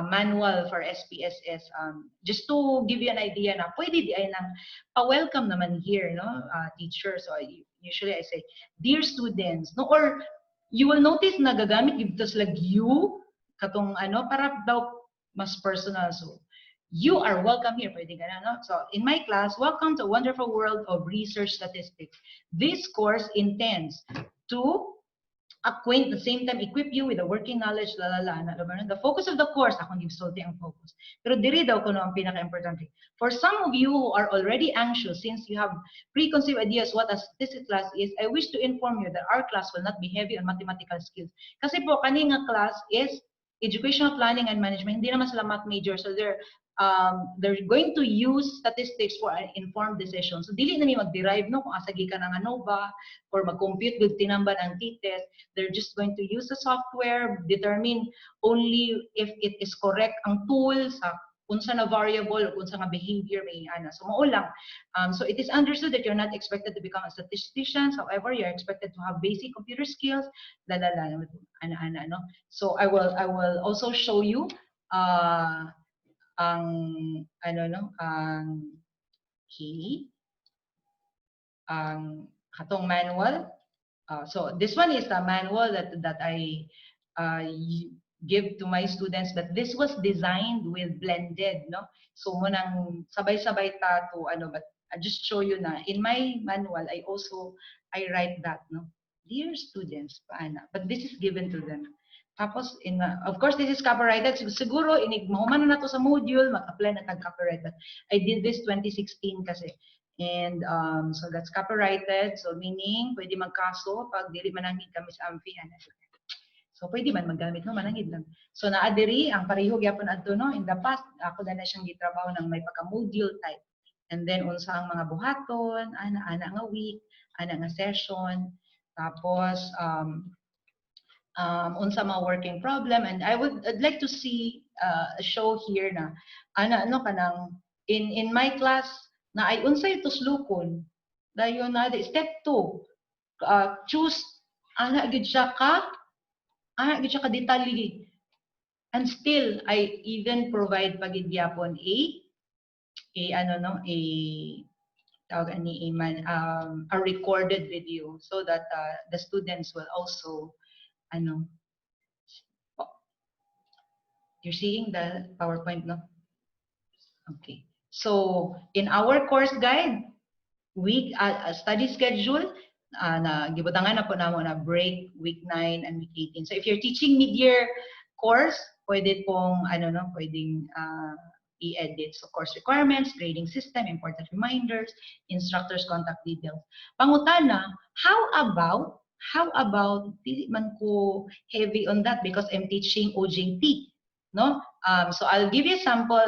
S1: manual for SPSS, just to give you an idea na pwede di ay nang pa-welcome naman here, no, teacher. So usually I say, dear students, no, or you will notice na gagamit dito sila you, katong ano, para daw mas personal. So, you are welcome here, pwede ka na, no? So, in my class, welcome to a wonderful world of research statistics. This course intends to acquaint, at the same time, equip you with the working knowledge, The focus of the course, akong gisulti ang focus. Pero diri daw kuno ang pinaka-importante. For some of you who are already anxious, since you have preconceived ideas what a statistics class is, I wish to inform you that our class will not be heavy on mathematical skills. Kasi po, kani nga class is educational planning and management. Hindi naman sila math major, so they're going to use statistics for an informed decision. So, dili na mi mag-derive, no, kung asa gikan ang ANOVA, or mag-compute with tinamban ang t-test. They're just going to use the software, determine only if it is correct ang tool sa unsa na variable o unsa nga behavior may ana. So, mao lang. So, it is understood that you're not expected to become a statistician. However, you're expected to have basic computer skills, ana, no? So, I will also show you ang ano, no, ang katong manual. So this one is a manual that I give to my students, but this was designed with blended, no? So mo nang sabay-sabay ta to ano, but I just show you na in my manual I write that, no? Dear students, paana, but this is given to them. Tapos, of course, this is copyrighted. Siguro, mahuman na to sa module, mag-apply na tag-copyright. But I did this 2016 kasi. And so that's copyrighted. So meaning, pwede magkaso pag dili manangid kami sa Amphi. So pwede man maggamit, no? Manangid lang. So naadiri, ang pareho gyapon adto, no? In the past, ako na siyang gitrabaho ng may pagka-module type. And then, unsa ang mga buhaton, ana nga week, ana nga session. Tapos, unsa mga working problem, and I'd like to see a show here na ano kanang in my class na ay unsay tuslukon dayon na step 2, choose ana gid siya ka detalye, and still I even provide pagigyapon a recorded video so that the students will also you're seeing the PowerPoint, no? Okay. So, in our course guide, week study schedule, na gibutangan na po namo na break week 9 and week 18. So, if you're teaching mid-year course, pwede pong, pwedeng i-edit. So, course requirements, grading system, important reminders, instructors' contact details. Pangutana, how about, di man ko heavy on that because I'm teaching OJT, no? So I'll give you a sample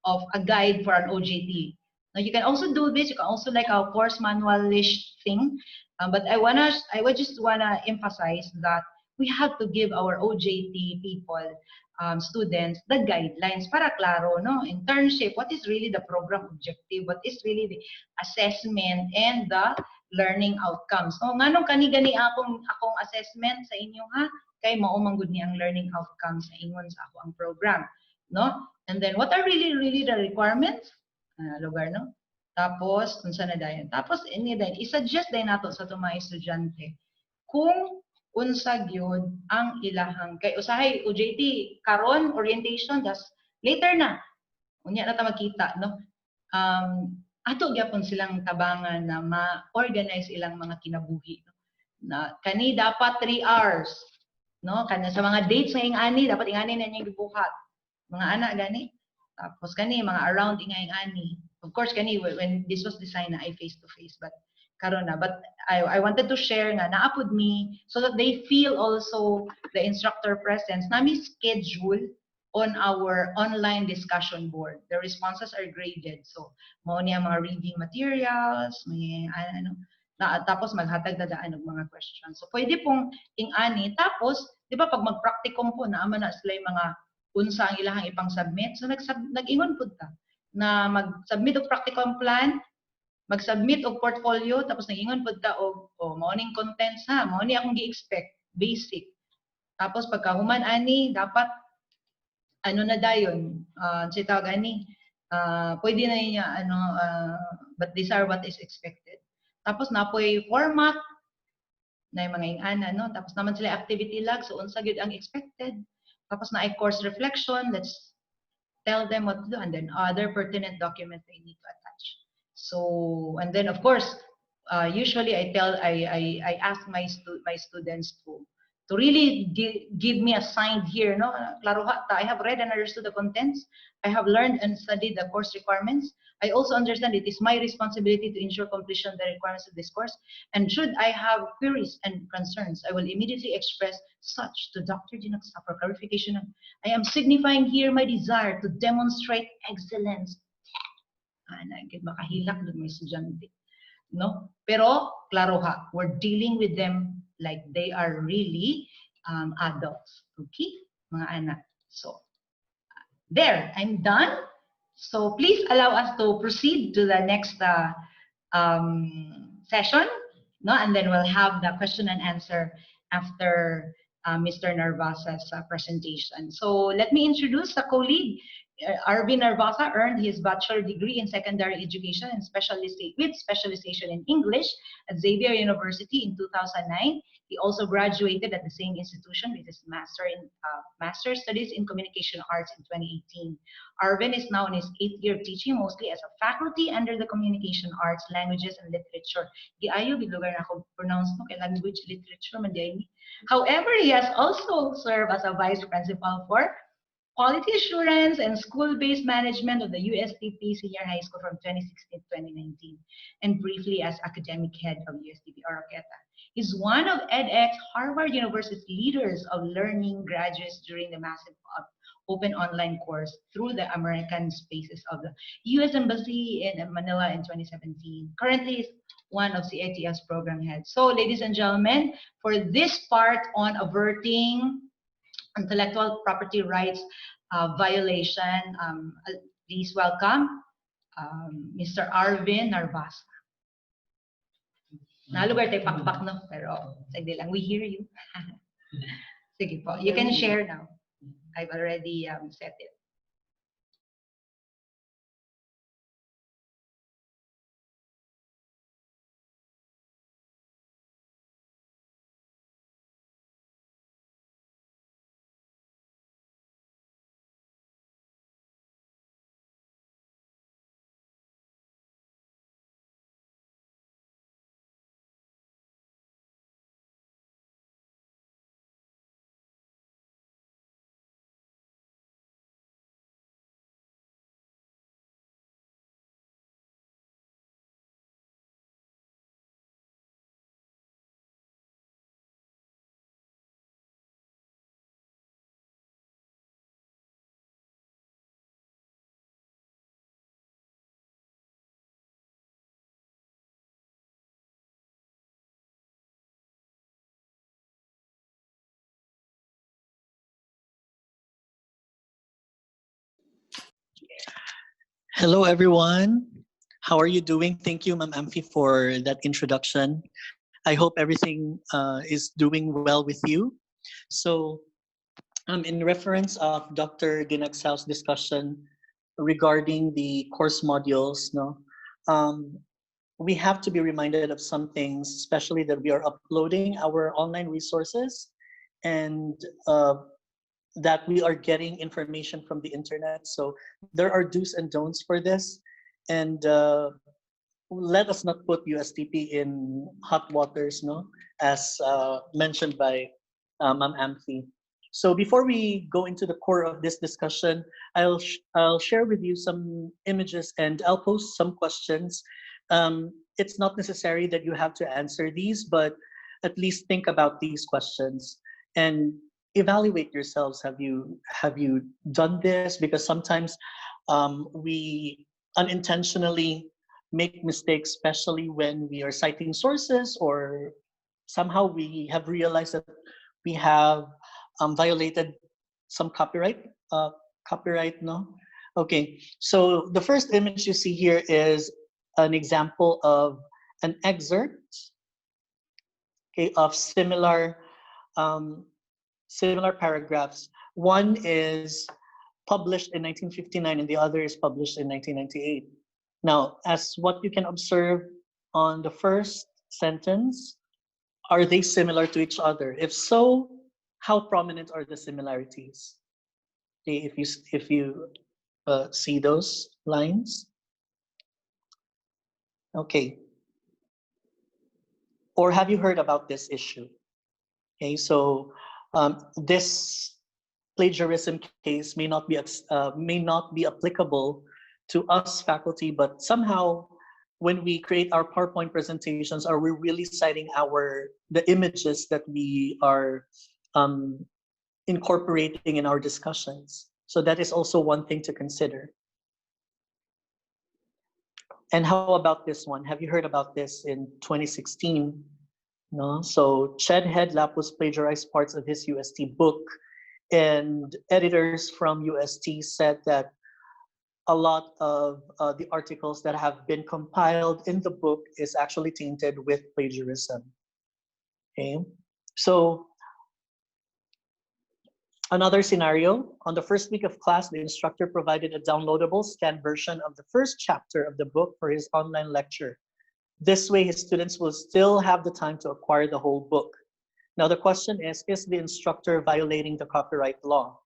S1: of a guide for an OJT. Now you can also do this. You can also like a course manual-ish thing, but I would just wanna emphasize that we have to give our OJT people, students, the guidelines para klaro, no? Internship, what is really the program objective? What is really the assessment and the learning outcomes? So, nganong kani-gani akong assessment sa inyo, ha? Kay mao man gud ni ang learning outcomes sa ingon sa ako ang program, no? And then, what are really the requirements? Lugar, no? Tapos, unsa na dayon? Tapos, i-suggest din nato sa itong mga estudyante kung unsa gyud ang ilahang kay usahay OJT karon orientation just later na unya na ta magkita, no? Ato gyapon silang tabangan na ma-organize ilang mga kinabuhi, no? Na kani dapat 3 hours, no? Kana sa mga dates nga ingani dapat ingani na niya gibuhat mga anak gani. Tapos kani mga around ingani. Of course kani when this was designed na ay face to face, but karon na. But I wanted to share nga naapod me so that they feel also the instructor presence. Nami schedule on our online discussion board. The responses are graded. So, mao niya mga reading materials, may ano, tapos maghatag dadaan ng mga questions. So, pwede pong ing-ani. Tapos, di ba, pag mag-practicum po, naaman na sila yung mga unsa ang ilahang ipang-submit. So, nag-ingon po ta na mag-submit og practicum plan, mag-submit og portfolio, tapos nag-ingon po ta og morning contents ha, mao ni akong gi-expect, basic. Tapos pagkahuman ani, dapat ano na dayon, tawag ani, pwede na niya but these are what is expected. Tapos napoy format na yung mga ingana, no? Tapos naman sila activity log, so unsa gyud ang expected. Tapos na ay course reflection, let's tell them what to do, and then other pertinent documents they need to attach. So, and then of course, usually I ask my students to really give me a sign here, no? Klaro ha, I have read and understood the contents. I have learned and studied the course requirements. I also understand it is my responsibility to ensure completion of the requirements of this course. And should I have queries and concerns, I will immediately express such to Dr. Dinagsao for clarification. I am signifying here my desire to demonstrate excellence. Makahilak doon may estudyante. No? Pero, klaro ha, we're dealing with them like they are really adults. Okay? Mga anak. So, there, I'm done. So, please allow us to proceed to the next session. No? And then we'll have the question and answer after Mr. Narvaza's presentation. So, let me introduce the co-lead. Arvin Narvaza earned his bachelor degree in secondary education and with specialization in English at Xavier University in 2009. He also graduated at the same institution with his master's studies in communication arts in 2018. Arvin is now in his 8th year of teaching, mostly as a faculty under the communication arts, languages, and literature. Giayo, bilugar na ako pronounce mo kay language, literature, mandiay. However, he has also served as a vice principal for Quality Assurance and School-Based Management of the USTP Senior High School from 2016 to 2019, and briefly as Academic Head of USTP Oroqueta. He's one of edX Harvard University's leaders of learning graduates during the massive open online course through the American Spaces of the U.S. Embassy in Manila in 2017. Currently, is one of CiTL's program heads. So, ladies and gentlemen, for this part on averting intellectual property rights violation, please welcome Mr. Arvin Narvaza. Nalugar tayo pakpak, no? Pero sige lang, we hear you. Sige po, you can share now. I've already set it.
S4: Hello, everyone. How are you doing? Thank you, Ma'am Amphi, for that introduction. I hope everything is doing well with you. So, in reference of Dr. Dinagsao's discussion regarding the course modules, we have to be reminded of some things, especially that we are uploading our online resources and that we are getting information from the internet. So there are do's and don'ts for this. And let us not put USTP in hot waters, as mentioned by Ma'am Amphi. So before we go into the core of this discussion, I'll share with you some images and I'll post some questions. It's not necessary that you have to answer these, but at least think about these questions. And evaluate yourselves. Have you done this? Because sometimes we unintentionally make mistakes, especially when we are citing sources, or somehow we have realized that we have violated some copyright, no? Okay, so the first image you see here is an example of an excerpt, okay, of similar paragraphs. One is published in 1959 and the other is published in 1998. Now, as what you can observe on the first sentence, are they similar to each other? If so, how prominent are the similarities? Okay, if you see those lines, okay. Or have you heard about this issue? Okay, so this plagiarism case may not be applicable to us faculty, but somehow when we create our PowerPoint presentations, are we really citing the images that we are incorporating in our discussions? So that is also one thing to consider. And how about this one? Have you heard about this in 2016? No? So Chedhead Lapus plagiarized parts of his UST book, and editors from UST said that a lot of the articles that have been compiled in the book is actually tainted with plagiarism. Okay, so another scenario, on the first week of class, the instructor provided a downloadable scanned version of the first chapter of the book for his online lecture. This way, his students will still have the time to acquire the whole book. Now, the question is the instructor violating the copyright law?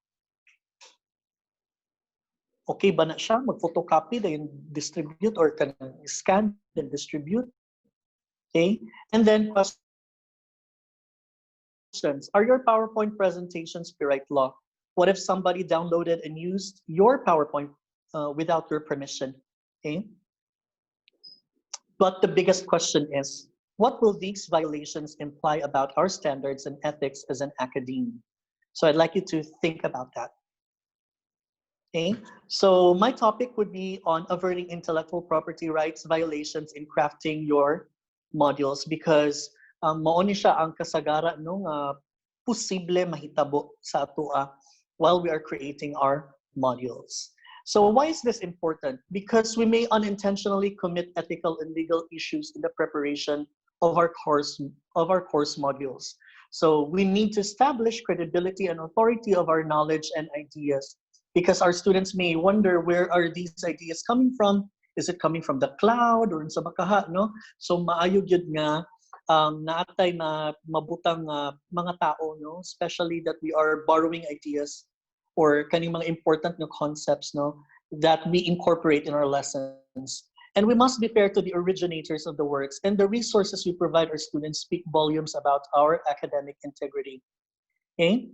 S4: Okay ba na siya mag-photocopy then distribute, or can scan then distribute? Okay, and then questions. Are your PowerPoint presentations copyright law? What if somebody downloaded and used your PowerPoint without your permission? Okay. But the biggest question is, what will these violations imply about our standards and ethics as an academe? So I'd like you to think about that. Okay, so my topic would be on averting intellectual property rights violations in crafting your modules, because mao ni siya ang kasagara no nga posible mahitabo sa atoa while we are creating our modules. So why is this important? Because we may unintentionally commit ethical and legal issues in the preparation of our course modules. So we need to establish credibility and authority of our knowledge and ideas, because our students may wonder, where are these ideas coming from? Is it coming from the cloud or sa bakaha, no? So maayo gyud nga naatay na mabutang mga tao, no? Especially that we are borrowing ideas or kaning mga important no concepts, no, that we incorporate in our lessons. And we must be fair to the originators of the works, and the resources we provide our students speak volumes about our academic integrity. Okay?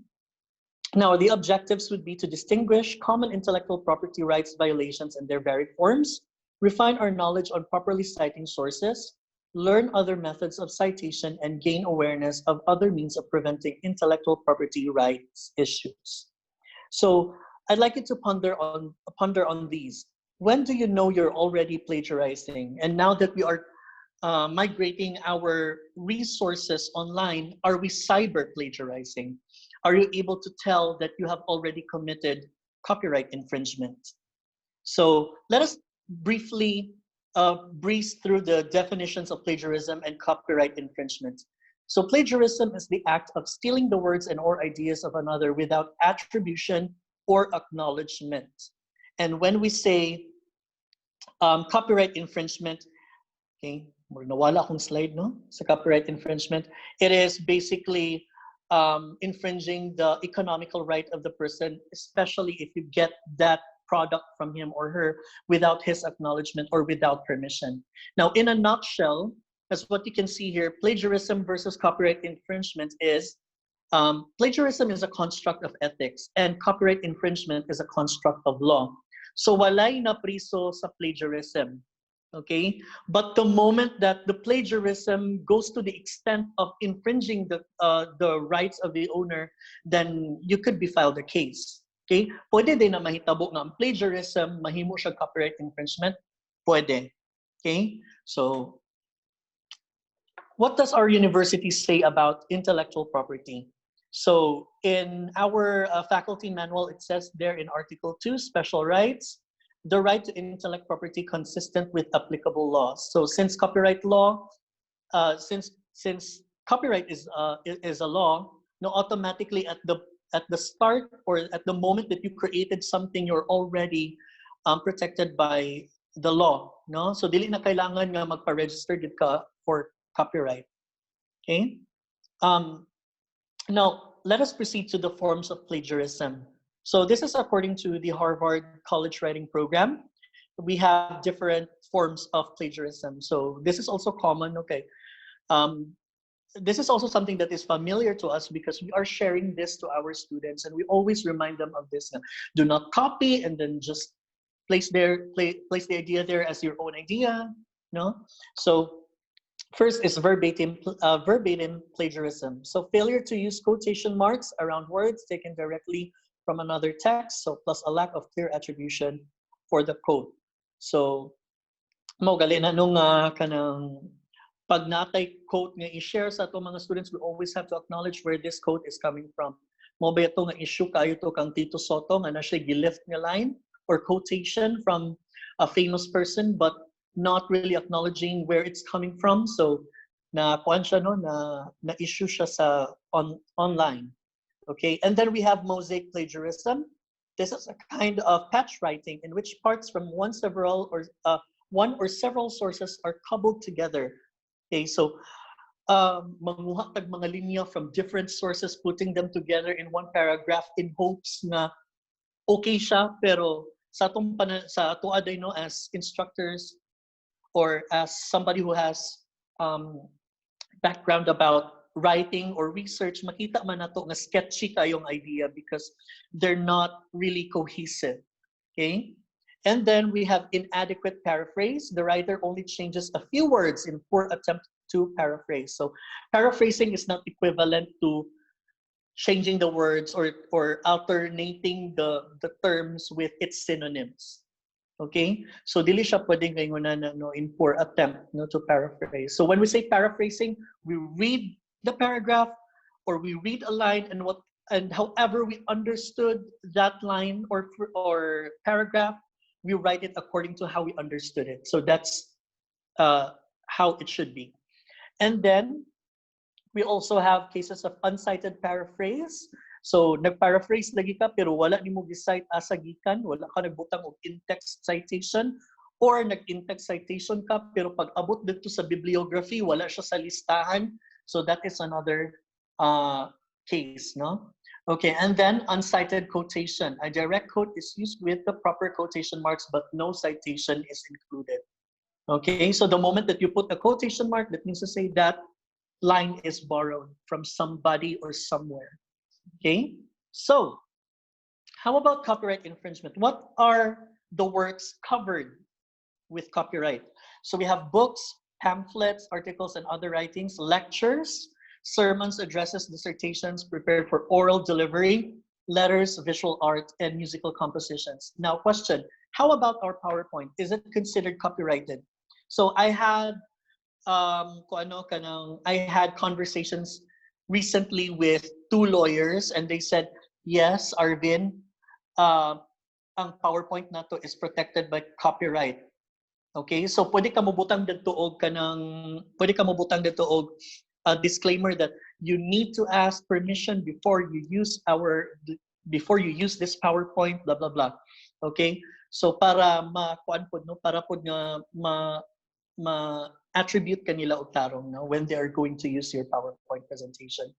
S4: Now, the objectives would be to distinguish common intellectual property rights violations and their varied forms, refine our knowledge on properly citing sources, learn other methods of citation, and gain awareness of other means of preventing intellectual property rights issues. So I'd like you to ponder on these. When do you know you're already plagiarizing? And now that we are migrating our resources online, are we cyber plagiarizing? Are you able to tell that you have already committed copyright infringement? So let us briefly breeze through the definitions of plagiarism and copyright infringement. So plagiarism is the act of stealing the words and or ideas of another without attribution or acknowledgement. And when we say copyright infringement, okay, nawala akong slide, no? Sa copyright infringement, it is basically infringing the economical right of the person, especially if you get that product from him or her without his acknowledgement or without permission. Now, in a nutshell, as what you can see here, plagiarism versus copyright infringement is, plagiarism is a construct of ethics and copyright infringement is a construct of law. So walay na priso sa plagiarism. Okay, but the moment that the plagiarism goes to the extent of infringing the rights of the owner, then you could be filed a case. Okay, pwede din na mahitabo nga ang plagiarism mahimo siya copyright infringement, pwede. Okay, so what does our university say about intellectual property? So in our faculty manual, it says there in Article 2, special rights, the right to intellect property consistent with applicable laws. So since copyright law, since copyright is a law, no, automatically at the start or at the moment that you created something, you're already protected by the law, no? So dili na kailangan nga magpa-register gid ka for copyright. Okay. Now let us proceed to the forms of plagiarism. So this is according to the Harvard College Writing Program. We have different forms of plagiarism. So this is also common. Okay. This is also something that is familiar to us because we are sharing this to our students, and we always remind them of this. Do not copy and then just place the idea there as your own idea. No. So first is verbatim plagiarism. So failure to use quotation marks around words taken directly from another text, so plus a lack of clear attribution for the quote. So mo gali na nung kanang pag natay quote nga i-share sa atong mga students, we always have to acknowledge where this quote is coming from. Mo ba ito nga issue kayo to kang Tito Soto nga na siya gilift nga line or quotation from a famous person, but not really acknowledging where it's coming from. So na kuan siya no na issue siya sa online. Okay, and then we have mosaic plagiarism. This is a kind of patch writing in which parts from one or several sources are cobbled together. Okay, so manguha tag mga linya from different sources, putting them together in one paragraph in hopes na okay siya, pero sa ato aday no as instructors or as somebody who has background about writing or research, makita man nato nga sketchy kayong idea because they're not really cohesive. Okay? And then we have inadequate paraphrase. The writer only changes a few words in poor attempt to paraphrase. So paraphrasing is not equivalent to changing the words or alternating the terms with its synonyms. Okay, so dili siya pwedeng ngayon no in poor attempt no to paraphrase. So when we say paraphrasing, we read the paragraph or we read a line and however we understood that line or paragraph, we write it according to how we understood it. So that's how it should be. And then we also have cases of uncited paraphrase. So nagparaphrase lagi ka pero wala nimo gi-cite asa gikan, wala ka nagbutang og in-text citation, or nag-in-text citation ka pero pag abot dito sa bibliography wala siya sa listahan. So that is another case, no? Okay, and then uncited quotation. A direct quote is used with the proper quotation marks but no citation is included. Okay, so the moment that you put a quotation mark, that means to say that line is borrowed from somebody or somewhere. Okay, so how about copyright infringement? What are the works covered with copyright? So we have books, pamphlets, articles, and other writings, lectures, sermons, addresses, dissertations prepared for oral delivery, letters, visual art, and musical compositions. Now, question, how about our PowerPoint? Is it considered copyrighted? So I had conversations recently with 2 lawyers and they said, yes, Arvin, ang PowerPoint nato is protected by copyright. Okay, so pwede ka mabutang dito og a disclaimer that you need to ask permission before you use this PowerPoint, blah blah blah. Okay, so para makuan pod no, para pod nga attribute kanila og tarong no when they are going to use your PowerPoint presentation.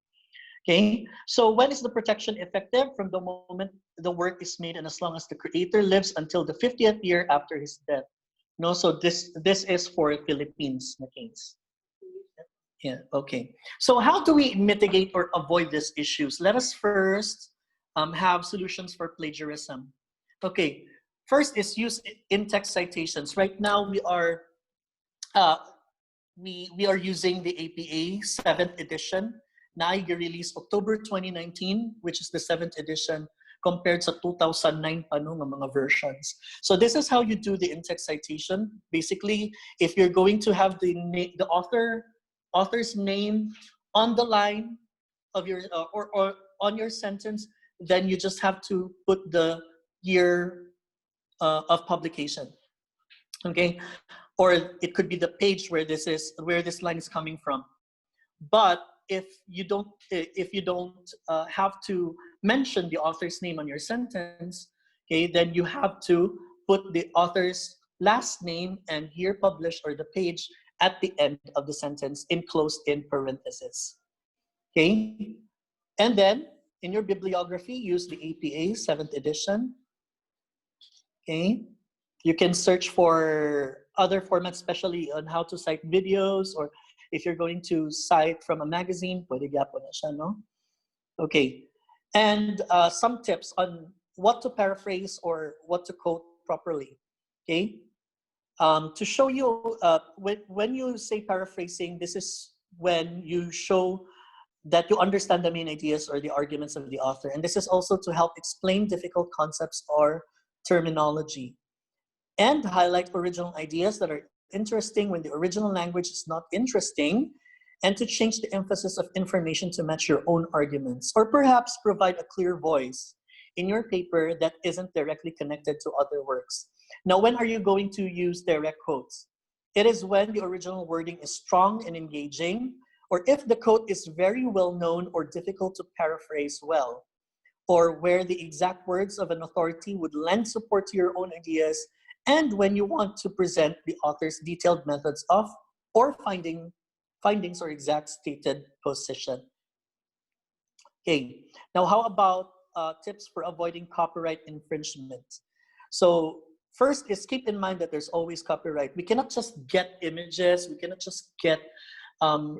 S4: Okay, so when is the protection effective? From the moment the work is made and as long as the creator lives until the 50th year after his death. No, so this is for Philippines na case. Yeah, okay. So how do we mitigate or avoid these issues? Let us first have solutions for plagiarism. Okay, first is use in-text citations. Right now we are we are using the APA 7th edition na i-release October 2019, which is the 7th edition, compared sa 2009 pa no, ng mga versions. So this is how you do the in-text citation. Basically, if you're going to have the author's name on the line of your or on your sentence, then you just have to put the year of publication. Okay, or it could be the page where this line is coming from. But if you don't have to mention the author's name on your sentence, okay, then you have to put the author's last name and year published or the page at the end of the sentence enclosed in parentheses. Okay, and then in your bibliography, use the APA 7th edition. Okay, you can search for other formats, especially on how to cite videos, or if you're going to cite from a magazine, pwede gyapon na siya, no? Okay, and some tips on what to paraphrase or what to quote properly. Okay, to show you, when you say paraphrasing, this is when you show that you understand the main ideas or the arguments of the author. And this is also to help explain difficult concepts or terminology. And highlight original ideas that are interesting when the original language is not interesting, and to change the emphasis of information to match your own arguments, or perhaps provide a clear voice in your paper that isn't directly connected to other works. Now, when are you going to use direct quotes? It is when the original wording is strong and engaging, or if the quote is very well known or difficult to paraphrase well, or where the exact words of an authority would lend support to your own ideas, and when you want to present the author's detailed methods of or findings or exact stated position. Okay, now how about tips for avoiding copyright infringement? So first is keep in mind that there's always copyright. We cannot just get images, we cannot just get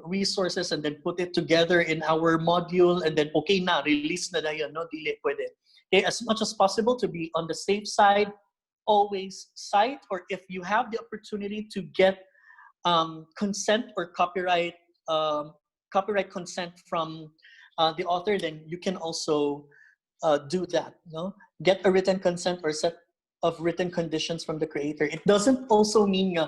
S4: resources and then put it together in our module and then okay na, release na dayon, no? Dili pwede. Okay, as much as possible to be on the safe side, always cite, or if you have the opportunity to get consent or copyright consent from the author, then you can also do that. No, get a written consent or set of written conditions from the creator. It doesn't also mean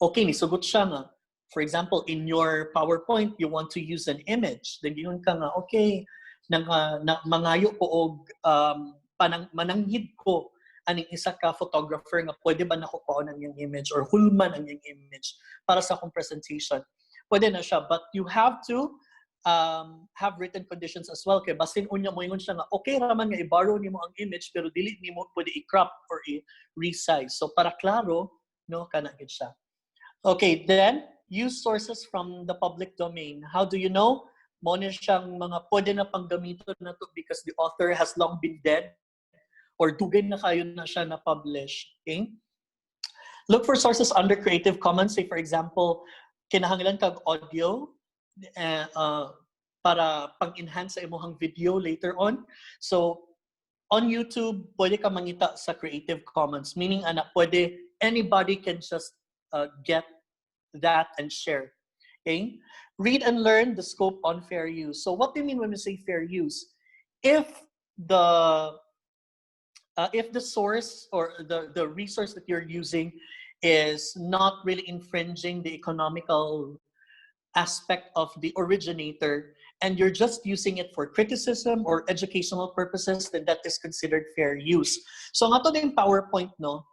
S4: okay, nisugot siya nga. For example, in your PowerPoint, you want to use an image. Then yun ka nga, okay, mangayo ko og mananghid ko aning isa ka photographer nga pwede ba nakukuha ng yung image or hulman ang yung image para sa akong presentation. Pwede na siya, but you have to have written conditions as well. Kaya basin unya mo yun siya nga, okay raman nga i-borrow nimo ang image pero dili nimo pwede i-crop or i-resize. So para klaro, no, kana gid siya. Okay, then use sources from the public domain. How do you know? Mo na siyang mga pwede na panggamiton na to because the author has long been dead or dugay na kayo na siya na-publish. Okay? Look for sources under Creative Commons. Say, for example, kinahanglan kag audio para pang-enhance sa imong video later on. So, on YouTube, pwede ka mangita sa Creative Commons. Meaning, pwede, anybody can just get that and share. Okay? Read and learn the scope on fair use. So what do you mean when we say fair use? If the source or the resource that you're using is not really infringing the economical aspect of the originator and you're just using it for criticism or educational purposes, then that is considered fair use. So nga to din PowerPoint, no?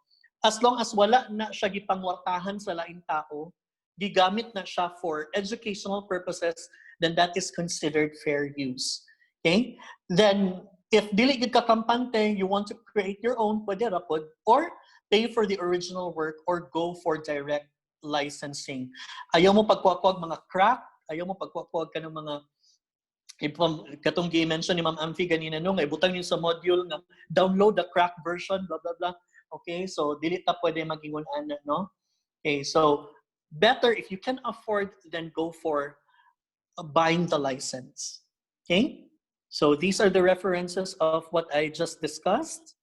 S4: As long as wala na siya gipangwartahan sa laing tao, gigamit na siya for educational purposes, then that is considered fair use. Okay? Then, if dili gid ka kampante, you want to create your own, pwede ra pod, or pay for the original work or go for direct licensing. Ayaw mo pagkuwag mga crack, ayaw mo pagkuwag ka ng mga katong gi-mention ni Ma'am Amphi ganina no, ibutang niyo sa module na download the crack version, blah blah blah. Okay, so dili ta pwede magingon ana, no? Okay, so better if you can afford, then go for buying the license. Okay, so these are the references of what I just discussed.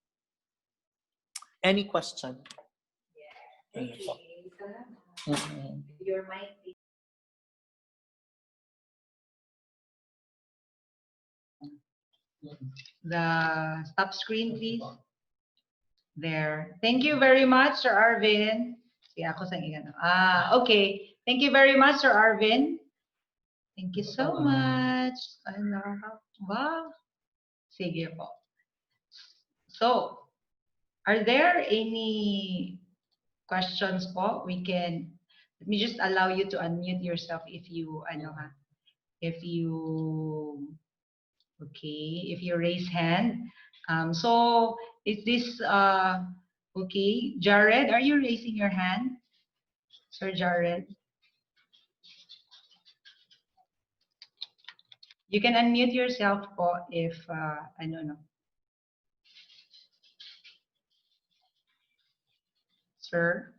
S4: Any question?
S3: Thank you. Your mic.
S1: The stop screen, please. There. Thank you very much, Sir Arvin. Okay. Thank you very much, Sir Arvin. Thank you so much. Wow. Sige po. So, are there any questions po? Let me just allow you to unmute yourself if you, if you raise hand. So, is this, okay, Jared, are you raising your hand? Sir Jared? You can unmute yourself po if, I don't know. Sir?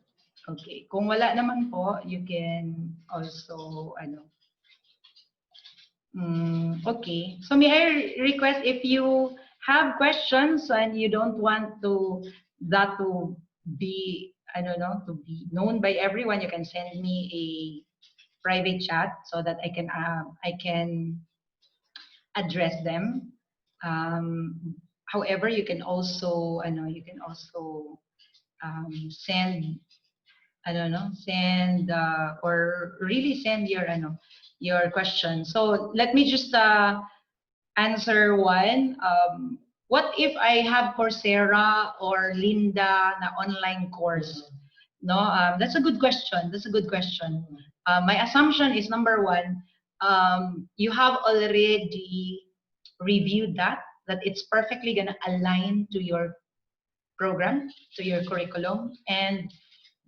S1: Okay. Kung wala naman po, you can also, okay. So may I request if you have questions and you don't want that to be, to be known by everyone, you can send me a private chat so that I can address them. However, you can also, send, send or really send your question. So let me just answer one. What if I have Coursera or Linda na online course? No, that's a good question. That's a good question. My assumption is number one, you have already reviewed that it's perfectly gonna align to your program, to your curriculum, and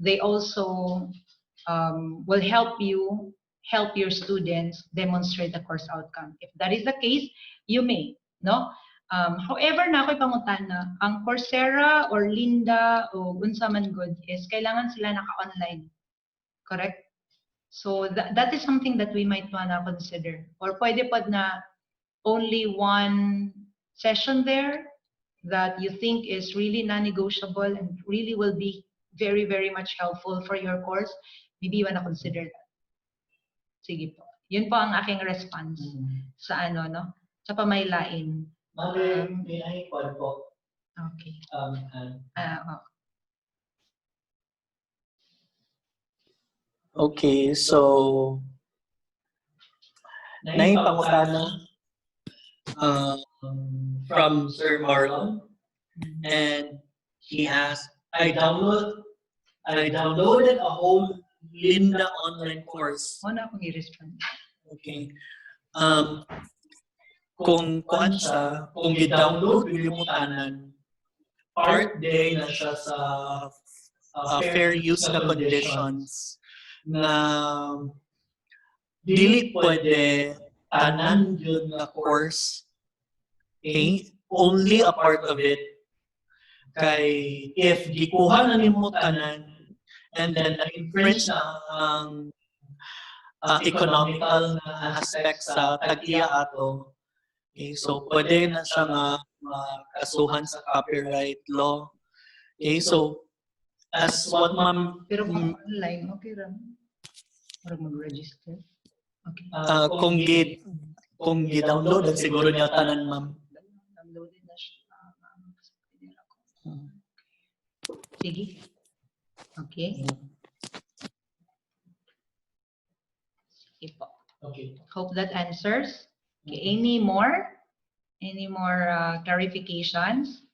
S1: they also will help your students demonstrate the course outcome. If that is the case, you may, no? However, na ako'y pangutana, ang Coursera or Linda o unsa man good is kailangan sila naka-online. Correct? So that is something that we might wanna consider. Or pwede pod na only one session there that you think is really non-negotiable and really will be very, very much helpful for your course, maybe you wanna consider that. Sige po. Yun po ang aking response sa sa pamaylain.
S4: May I po?
S1: Okay.
S4: Okay, so naipangutana from Sir Marlon, and he asked, I downloaded a whole Linda online course.
S1: Ano akong i-respond?
S4: Okay. Kung kuan siya, kung i-download mo tanan, part day na siya sa fair use na conditions na dili pwede tanan yun na course. Okay? Only a part of it. Kay if gikuha na nimo tanan and then na-infringe na ang economical na aspect sa tag-iya ato. Okay, so pwede na siya nga kasuhan sa copyright law. Okay, so as what ma'am...
S1: Pero kung online, okay ram. Para mag-register. Okay.
S4: Kung gi-download, siguro niya tanan ma'am.
S1: Downloaded na siya. Sige. Okay. Sige po.
S4: Okay.
S1: Hope that answers. Okay, any more? Any more clarifications?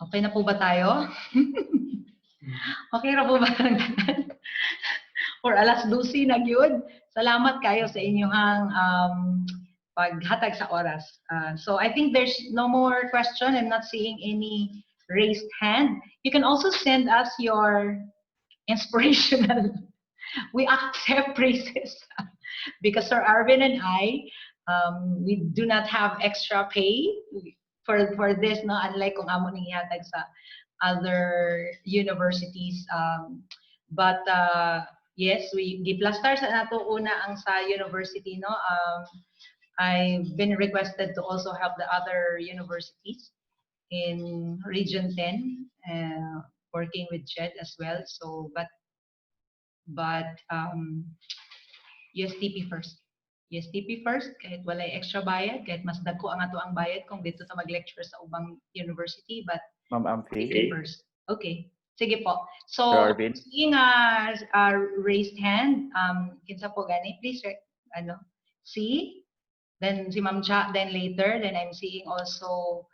S1: Okay na po ba tayo? Okay na po ba? Or alas 12 na gyud. Salamat kayo sa inyong paghatag sa oras. So I think there's no more question. I'm not seeing any raised hand. You can also send us your inspirational. We accept praises. Because Sir Arvin and I, we do not have extra pay for this, no? Unlike kung amo ning ihatag sa other universities. But yes, we giplastar sa nato una ang sa university, no? I've been requested to also help the other universities in Region 10. working with Ched as well. So, but USTP first. USTP first, kahit walay extra bayad, kahit mas dako ang ato ang bayad kung dito ta mag-lecture sa ubang university, but
S5: Ma'am Amphi.
S1: USTP first. Okay. Sige po. So,
S5: Sir Arvin.
S1: seeing raised hand, kinsa po gani, please, see? Then si Ma'am Cha, then later, then I'm seeing also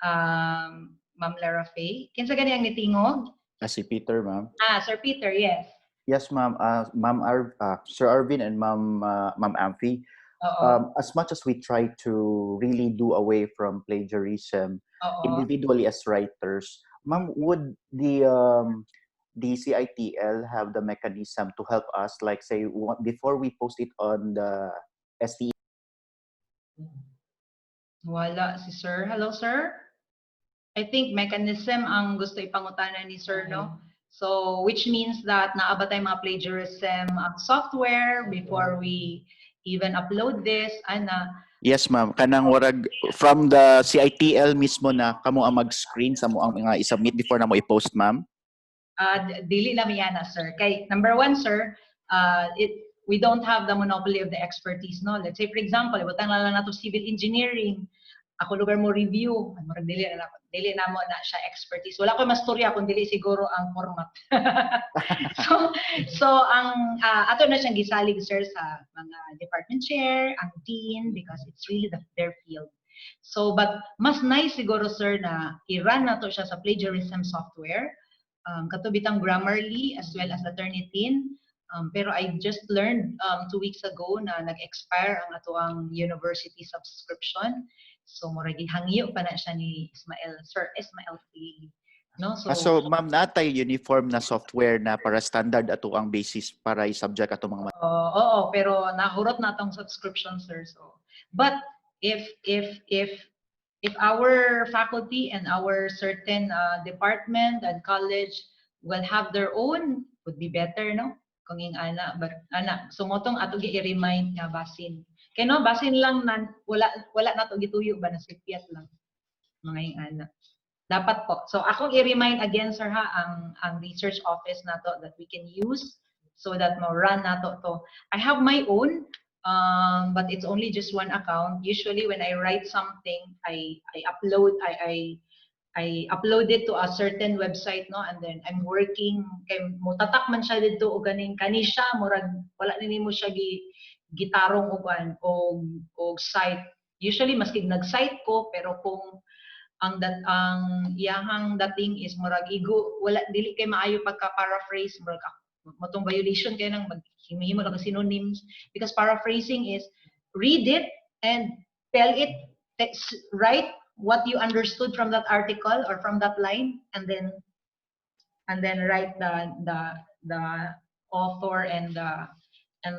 S1: Ma'am Lara Faye. Kinsa gani ang nitingog?
S5: Si Peter, ma'am.
S1: Sir Peter, yes.
S5: Yes, ma'am. Sir Arvin and Ma'am Amphi. As much as we try to really do away from plagiarism individually as writers, ma'am, would the CiTL have the mechanism to help us, like say before we post it on the STE?
S1: Wala si Sir. Hello, Sir. I think mechanism ang gusto ipangutana ni Sir, no? So, which means that naaba tayo mga plagiarism software before we even upload this,
S5: Yes, ma'am. Kanang warag from the CiTL mismo na kamo ang mag-screen sa mo ang mga i-submit before na mo i-post, ma'am?
S1: Dili na miyana, sir. Kay number one, sir, we don't have the monopoly of the expertise, no? Let's say, for example, ibutang lang nato civil engineering. Ako lugar mo review, dili na mo na siya expertise. Wala ko mastorya kung dili siguro ang format. so ang ato na siyang gisalig, sir, sa mga department chair, ang dean, because it's really their field. So, but mas nice siguro, sir, na i-run na to siya sa plagiarism software, katubitang Grammarly as well as Turnitin. Pero I just learned 2 weeks ago na nag-expire ang ato ang university subscription. So, muragi hangyo pa na siya ni Sir Ismael V. No?
S5: So ma'am, natay uniform na software na para standard ato ang basis para i-subject ato mga
S1: oo, pero nahurot na tong subscription, sir. So, but if our faculty and our certain department and college will have their own, would be better, no? Kung yung but sumotong ato i-remind nga basin. Kaya no, basin lang na wala na to gituyo ba na sipiat lang mga yung dapat po. So akong i-remind again, sir, ha, ang research office na to that we can use so that ma-run na to. I have my own, but it's only just one account. Usually when I write something, I upload it to a certain website, no, and then I'm working kay mo tatak man siya dito o ganing kani siya murag wala nini mo siya gitarong og site. Usually maski nag-site ko, pero kung ang iyahang dating is murag igo wala dili kay maayo pagka paraphrase murag motong violation kay nang maghimo lang synonyms, because paraphrasing is read it and tell it, write what you understood from that article or from that line, and then write the author and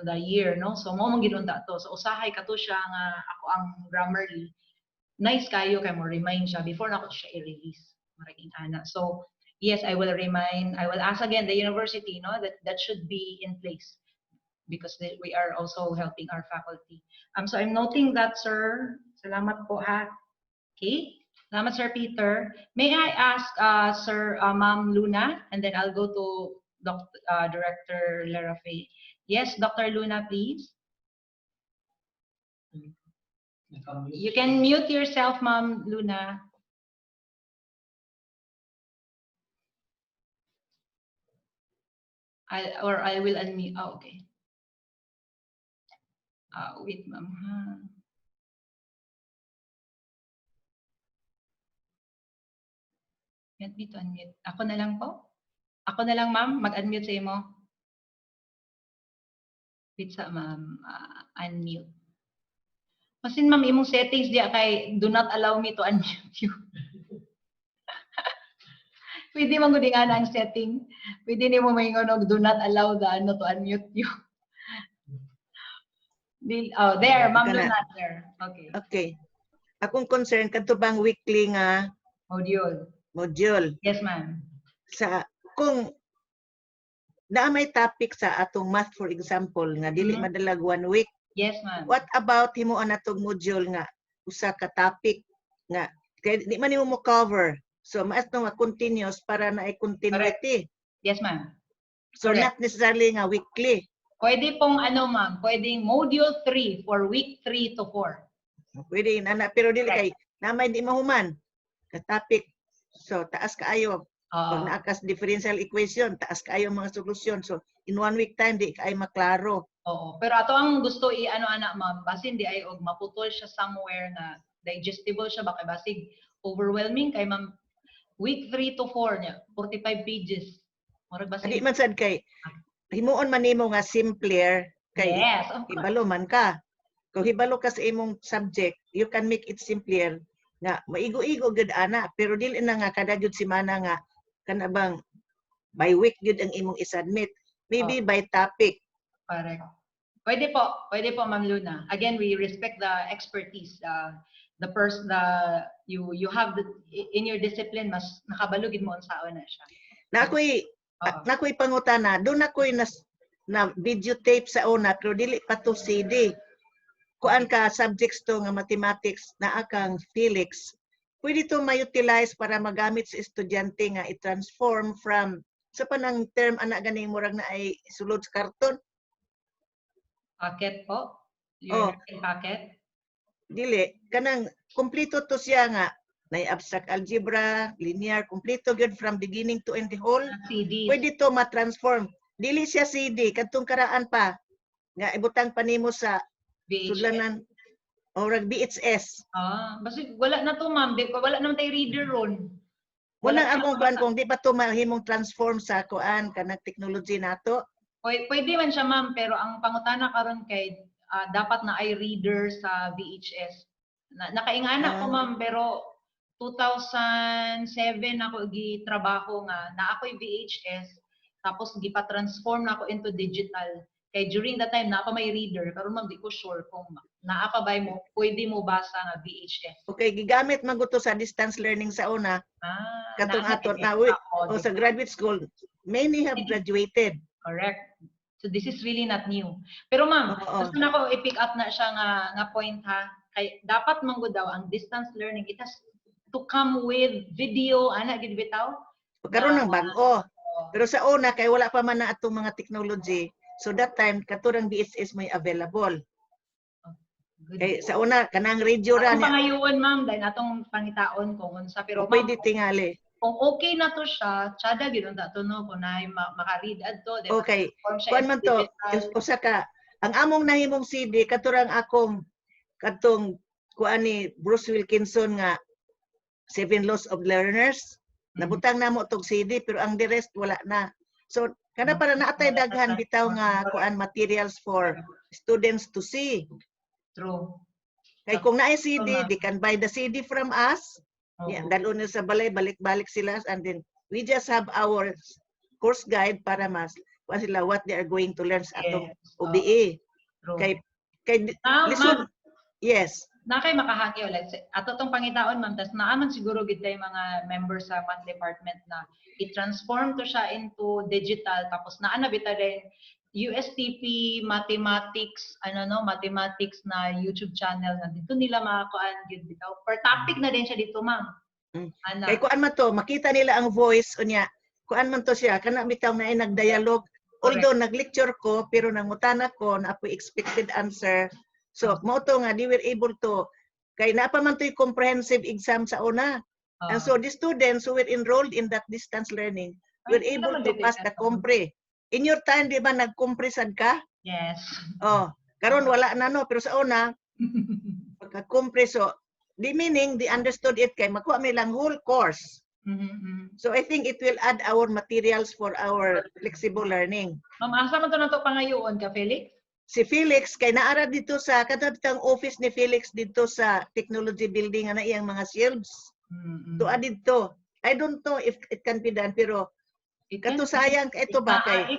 S1: the year, no? So mo gidunta to. So usahay kato siya nga ako ang Grammarly. Nice kayo kay mo remind siya before na ko siya i-release. Maraging ana. So yes, I will ask again the university, no, that should be in place because we are also helping our faculty. So I'm noting that, sir. Salamat po, ha. Okay. Salamat, Sir Peter. May I ask Sir Ma'am Luna, and then I'll go to Director Lara Faye. Yes, Dr. Luna, please. You can mute yourself, Ma'am Luna. I will unmute. Oh, okay. Wait, ma'am. Get me to unmute. Ako na lang po? Ako na lang, ma'am, mag-unmute sa imo. Wait sa ma'am, unmute. Kasi ma'am, imong settings diya kay do not allow me to unmute you. Pwede man gud nga na ang setting. Pwede nimo maingon og do not allow the to unmute you. Oh, there, ma'am Luna, there. Okay.
S6: Okay. Akong concern kadto bang weekly nga module.
S1: Yes, ma'am.
S6: Kung na may topic sa atong math, for example, nga dili madalag 1 week.
S1: Yes, ma'am.
S6: What about himuon atong module nga usa ka topic nga kay di man nimo mo cover So, maas no continuous para na ay continuity.
S1: Yes, ma'am.
S6: So,
S1: Correct.
S6: not necessarily nga weekly.
S1: Pwede pong ano, ma'am, pwedeng module 3 for week 3 to 4.
S6: Pwede na, pero dili
S1: Correct.
S6: kay namay di mahuman ka topic. So, taas kaayo. Pag
S1: Oo.
S6: naakas differential equation, taas kaayo mga solusyon. So, in 1 week time, di kayo maklaro.
S1: Oo. Pero ato ang gusto i-ano anak, ma'am, basin di ay og maputol siya somewhere na digestible siya, baka basig overwhelming kay ma'am. Week 3 to 4 niya, 45 pages. Murag basig.
S6: Adi man sad kay himuon man nimo nga simpler kay
S1: Yes, of course.
S6: hibalo man ka. Kung hibalo ka sa imong subject, you can make it simpler nga maigo-igo gud ana, pero dili na nga kada jud semana nga kanabang by week jud ang imong i-submit. Maybe by topic.
S1: Correct. Pwede po Ma'am Luna. Again, we respect the expertise, the person, you have in your discipline, mas nakabalugid mo unsaon na siya.
S6: Na ako'y pangutana, doon ako'y na videotape sa una, pero dili pa to CD. Kuan ka subjects to nga mathematics na akang Felix. Pwede to ma-utilize para magamit sa estudyante nga i-transform from sa panang term ana ganing murag na ay sulod sa karton.
S1: Packet po? Your packet?
S6: Dili, kanang kompleto to siya nga na abstract algebra, linear, kompleto good from beginning to end the whole.
S1: CD.
S6: Pwede to ma-transform. Dili siya CD, kadtong karaan pa nga ibutang pa nimo sa sudlanan o VHS.
S1: Basta wala na to ma'am, wala naman tayo reader ron.
S6: Wala akong kuan kung di pa to mahimong transform sa kuan kanang technology nato.
S1: Pwede man siya ma'am, pero ang pangutana karon kay dapat na ay reader sa VHS. Nakaingana ko ma'am, pero 2007 ako gitrabaho nga na ako'y VHS, tapos gipa-transform na ako into digital. Kay during that time na ako may reader, pero ma'am di ko sure kung naapa ba mo pwede mo basa nga VHS.
S6: Okay, gigamit man gusto sa distance learning sa una. Katong aton na o sa graduate school, many have graduated.
S1: Correct. So this is really not new. Pero ma'am, gusto na ko i-pick up na siya nga point ha. Kay dapat manggo daw ang distance learning, it has to come with video, ana gid bitaw.
S6: Karon ng bag-o. Pero sa una kay wala pa man na atong mga technology. So that time katurang VHS may available. Kay sa una kanang radio ra
S1: niya. Pangayuon ma'am dahil atong pangitaon kung unsa, pero
S6: pwede tingali.
S1: Kung okay na to siya, tsada gid unta to no kung naay maka-read adto, di ba?
S6: Okay. Kuan man to, usa ka ang among nahimong CD katurang akong katong kuan ni Bruce Wilkinson nga 7 Laws of Learners. Nabutang namo tog CD pero ang the rest wala na. So kana para naatay daghan bitaw nga kuan materials for students to see.
S1: True.
S6: Kay kung naay CD, they can buy the CD from us. Yeah, dalon sa balay, balik-balik sila, and then we just have our course guide para mas sila what they are going to learn sa atong OBE. Kay listen, yes.
S1: Na kay makahangyo let's say ato tong pangitaon ma'am, tas naaman siguro gid tay mga members sa math department na i-transform to siya into digital, tapos naa na bitaw din USTP mathematics mathematics na YouTube channel na dito nila makakuan gid bitaw per topic na din siya dito ma'am.
S6: Kay kuan man to makita nila ang voice unya kuan man to siya kana bitaw na ay nagdialogue. Although nag-lecture ko pero nangutana ko na ako expected answer. So mo to nga they were able to kay napa man to comprehensive exam sa una. And so the students who were enrolled in that distance learning were able to pass the compre. In your time, di ba, nag-compresad ka?
S1: Yes.
S6: Karon wala na no, pero sa una, pagka-compreso, the meaning, they understood it kay makuha may lang whole course. So I think it will add our materials for our flexible learning.
S1: Ma'am, asa man to nato pangayoon ka, Felix?
S6: Si Felix, kay naara dito sa, katapitang office ni Felix dito sa technology building, na iyang mga shelves. To dito. I don't know if it can be done, pero kato sayang ito ba kay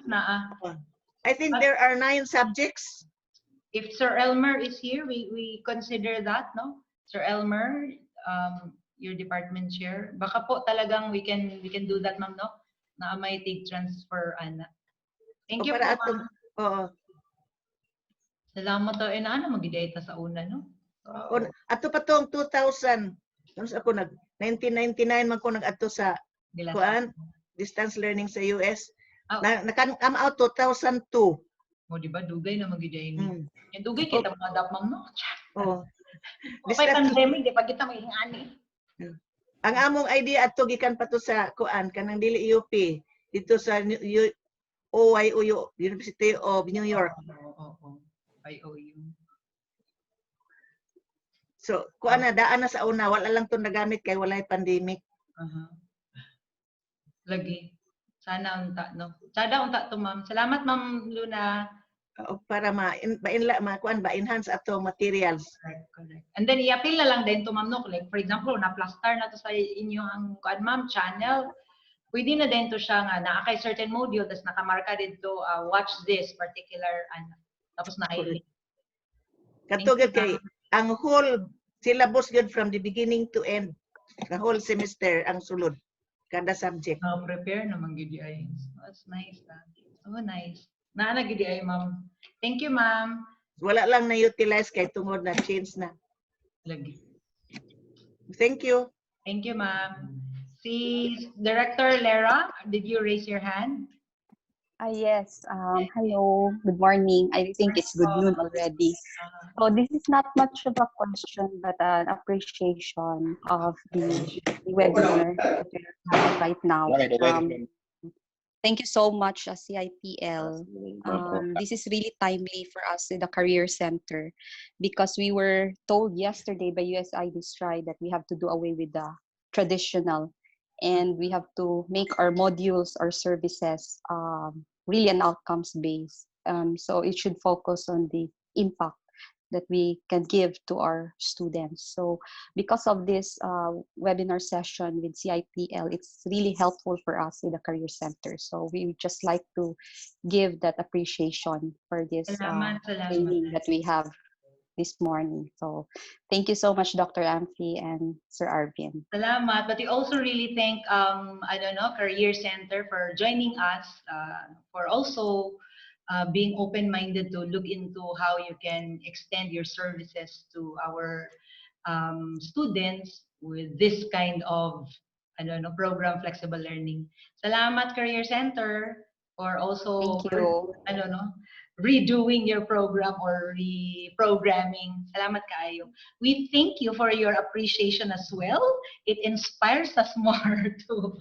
S6: I think there are 9 subjects.
S1: If Sir Elmer is here, we consider that, no? Sir Elmer, your department chair. Baka po talagang we can do that, ma'am, no? Na may take transfer ana. Thank you
S6: para
S1: po. Salamat to ana magidayta sa una, no?
S6: Ato pa tong 2000. Ano ako 1999 man ko nag-adto sa kuan distance learning sa US. Nakam out 2002.
S1: Mo di ba dugay na magiday ni. Yung dugay kita mga dap ma'am no.
S6: Oh.
S1: May pandemic di pa kita maingani.
S6: Ang among idea adto gikan pa to sa kuan kanang dili UP dito sa OYU University of New York.
S1: IOU.
S6: So, kuan na daan na sa una, wala lang to nagamit kay walay pandemic.
S1: Lagi. Sana unta no. Sada unta to ma'am. Salamat ma'am Luna.
S6: Para ma-enhance ato materials.
S1: Correct. And then i-appeal na lang din to ma'am no. Like for example, na-plaster na to sa inyo ang kuan ma'am channel. Pwede na din to siya nga na kay certain module tas nakamarka dito watch this particular tapos na i-link.
S6: Katugad kay ang whole syllabus good from the beginning to end. The whole semester ang sulod kada subject.
S1: Prepare naman gid ay. That's nice. So nice. Naana gid ay ma'am. Thank you ma'am.
S6: Wala lang na utilize kay tungod na change na.
S1: Lagi.
S6: Thank you.
S1: Thank you ma'am. Si Director Lera, did you raise your hand?
S7: Yes. Hello. Good morning. I think it's good noon already. So this is not much of a question, but an appreciation of the webinar that we're having right now. Thank you so much, CiTL. This is really timely for us in the Career Center because we were told yesterday by USID Stride that we have to do away with the traditional and we have to make our modules or services really an outcomes based. So it should focus on the impact that we can give to our students. So because of this webinar session with CiTL, it's really helpful for us in the Career Center. So we would just like to give that appreciation for this training that we have this morning. So thank you so much, Dr. Amphy and Sir Arvin.
S1: Salamat. But we also really thank, Career Center for joining us, for also being open-minded to look into how you can extend your services to our students with this kind of, program, flexible learning. Salamat, Career Center, for also, redoing your program or reprogramming. Salamat kayo. We thank you for your appreciation as well. It inspires us more to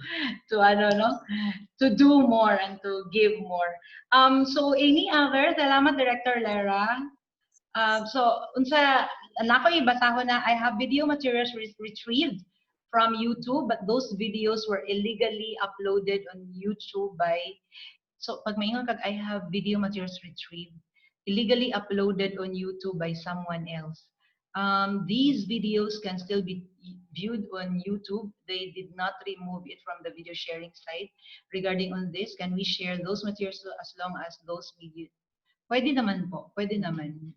S1: do more and to give more. So any other? Salamat, Director Lera. So unsa nako ibasahon na I have video materials retrieved from YouTube, but those videos were illegally uploaded on YouTube by. So, pag maingon kag I have video materials retrieved, illegally uploaded on YouTube by someone else. These videos can still be viewed on YouTube. They did not remove it from the video sharing site. Regarding on this, can we share those materials as long as those video? Pwede naman po, pwede naman.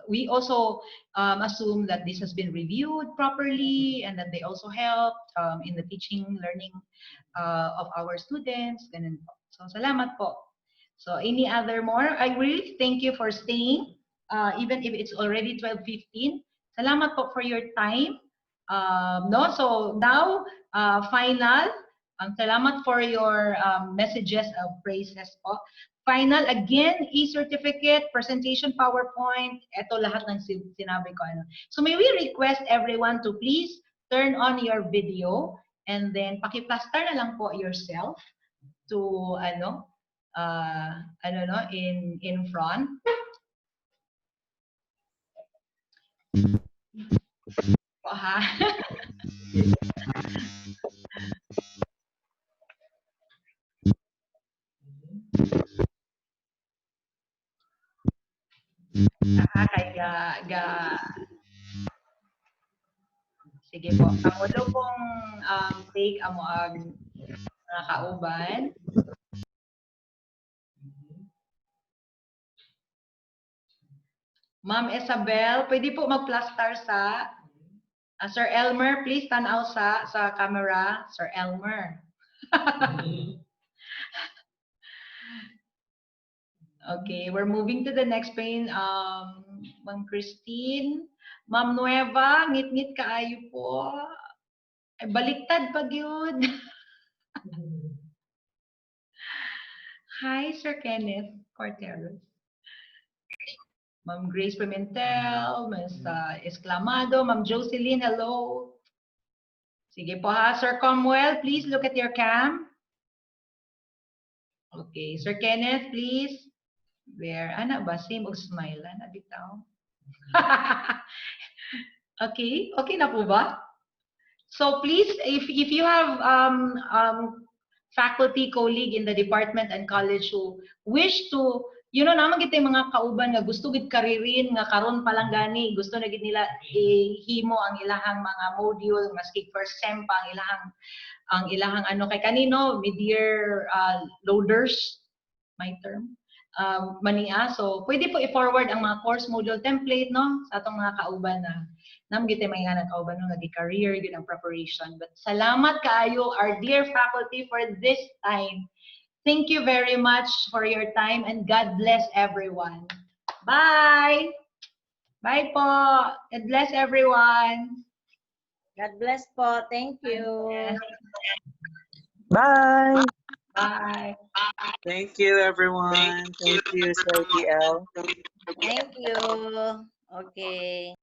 S1: We also assume that this has been reviewed properly and that they also helped in the teaching, learning of our students. Ganun po. So, salamat po. So, any other more? I really thank you for staying, even if it's already 12:15. Salamat po for your time. So, now, final. Salamat for your messages of praises po. Final, again, e-certificate, presentation, PowerPoint, ito lahat ng sinabi ko. So, may we request everyone to please turn on your video and then pakiplaster na lang po yourself to in front. Sige po. Ang ulo pong take amo ang nakauban. Ma'am Isabel, pwede po mag-plaster sa Sir Elmer, please tanaw sa camera, Sir Elmer. Okay, we're moving to the next pane. Ma'am Christine, Ma'am Nueva, ngit-ngit kaayo po. Baliktad pag yun. Hi, Sir Kenneth Corteros. Ma'am Grace Pimentel, Ms. Esclamado, Ma'am Jocelyn, hello. Sige po ha, Sir Comwell, please look at your cam. Okay, Sir Kenneth, please. Where? Ana ba? Same og smile. Ana bitaw. Okay, okay na po ba? So please, if you have faculty colleague in the department and college who wish to, naman kita yung mga kauban nga gusto gid karirin nga karon pa lang gani, gusto na gid nila ihimo ang ilahang mga module maski first sem pa ang ilahang ano kay kanino mid-year loaders, my term. Mania, so pwede po i-forward ang mga course module template no sa atong mga kauban na namgite may nga kauban no nagi-career yun ang preparation. But salamat kaayo our dear faculty for this time. Thank you very much for your time and God bless everyone. Bye. Bye po. God bless everyone.
S8: God bless po. Thank you.
S9: Bye.
S1: Bye.
S9: Thank you, everyone. Thank you, CiTL.
S8: Thank you. Okay.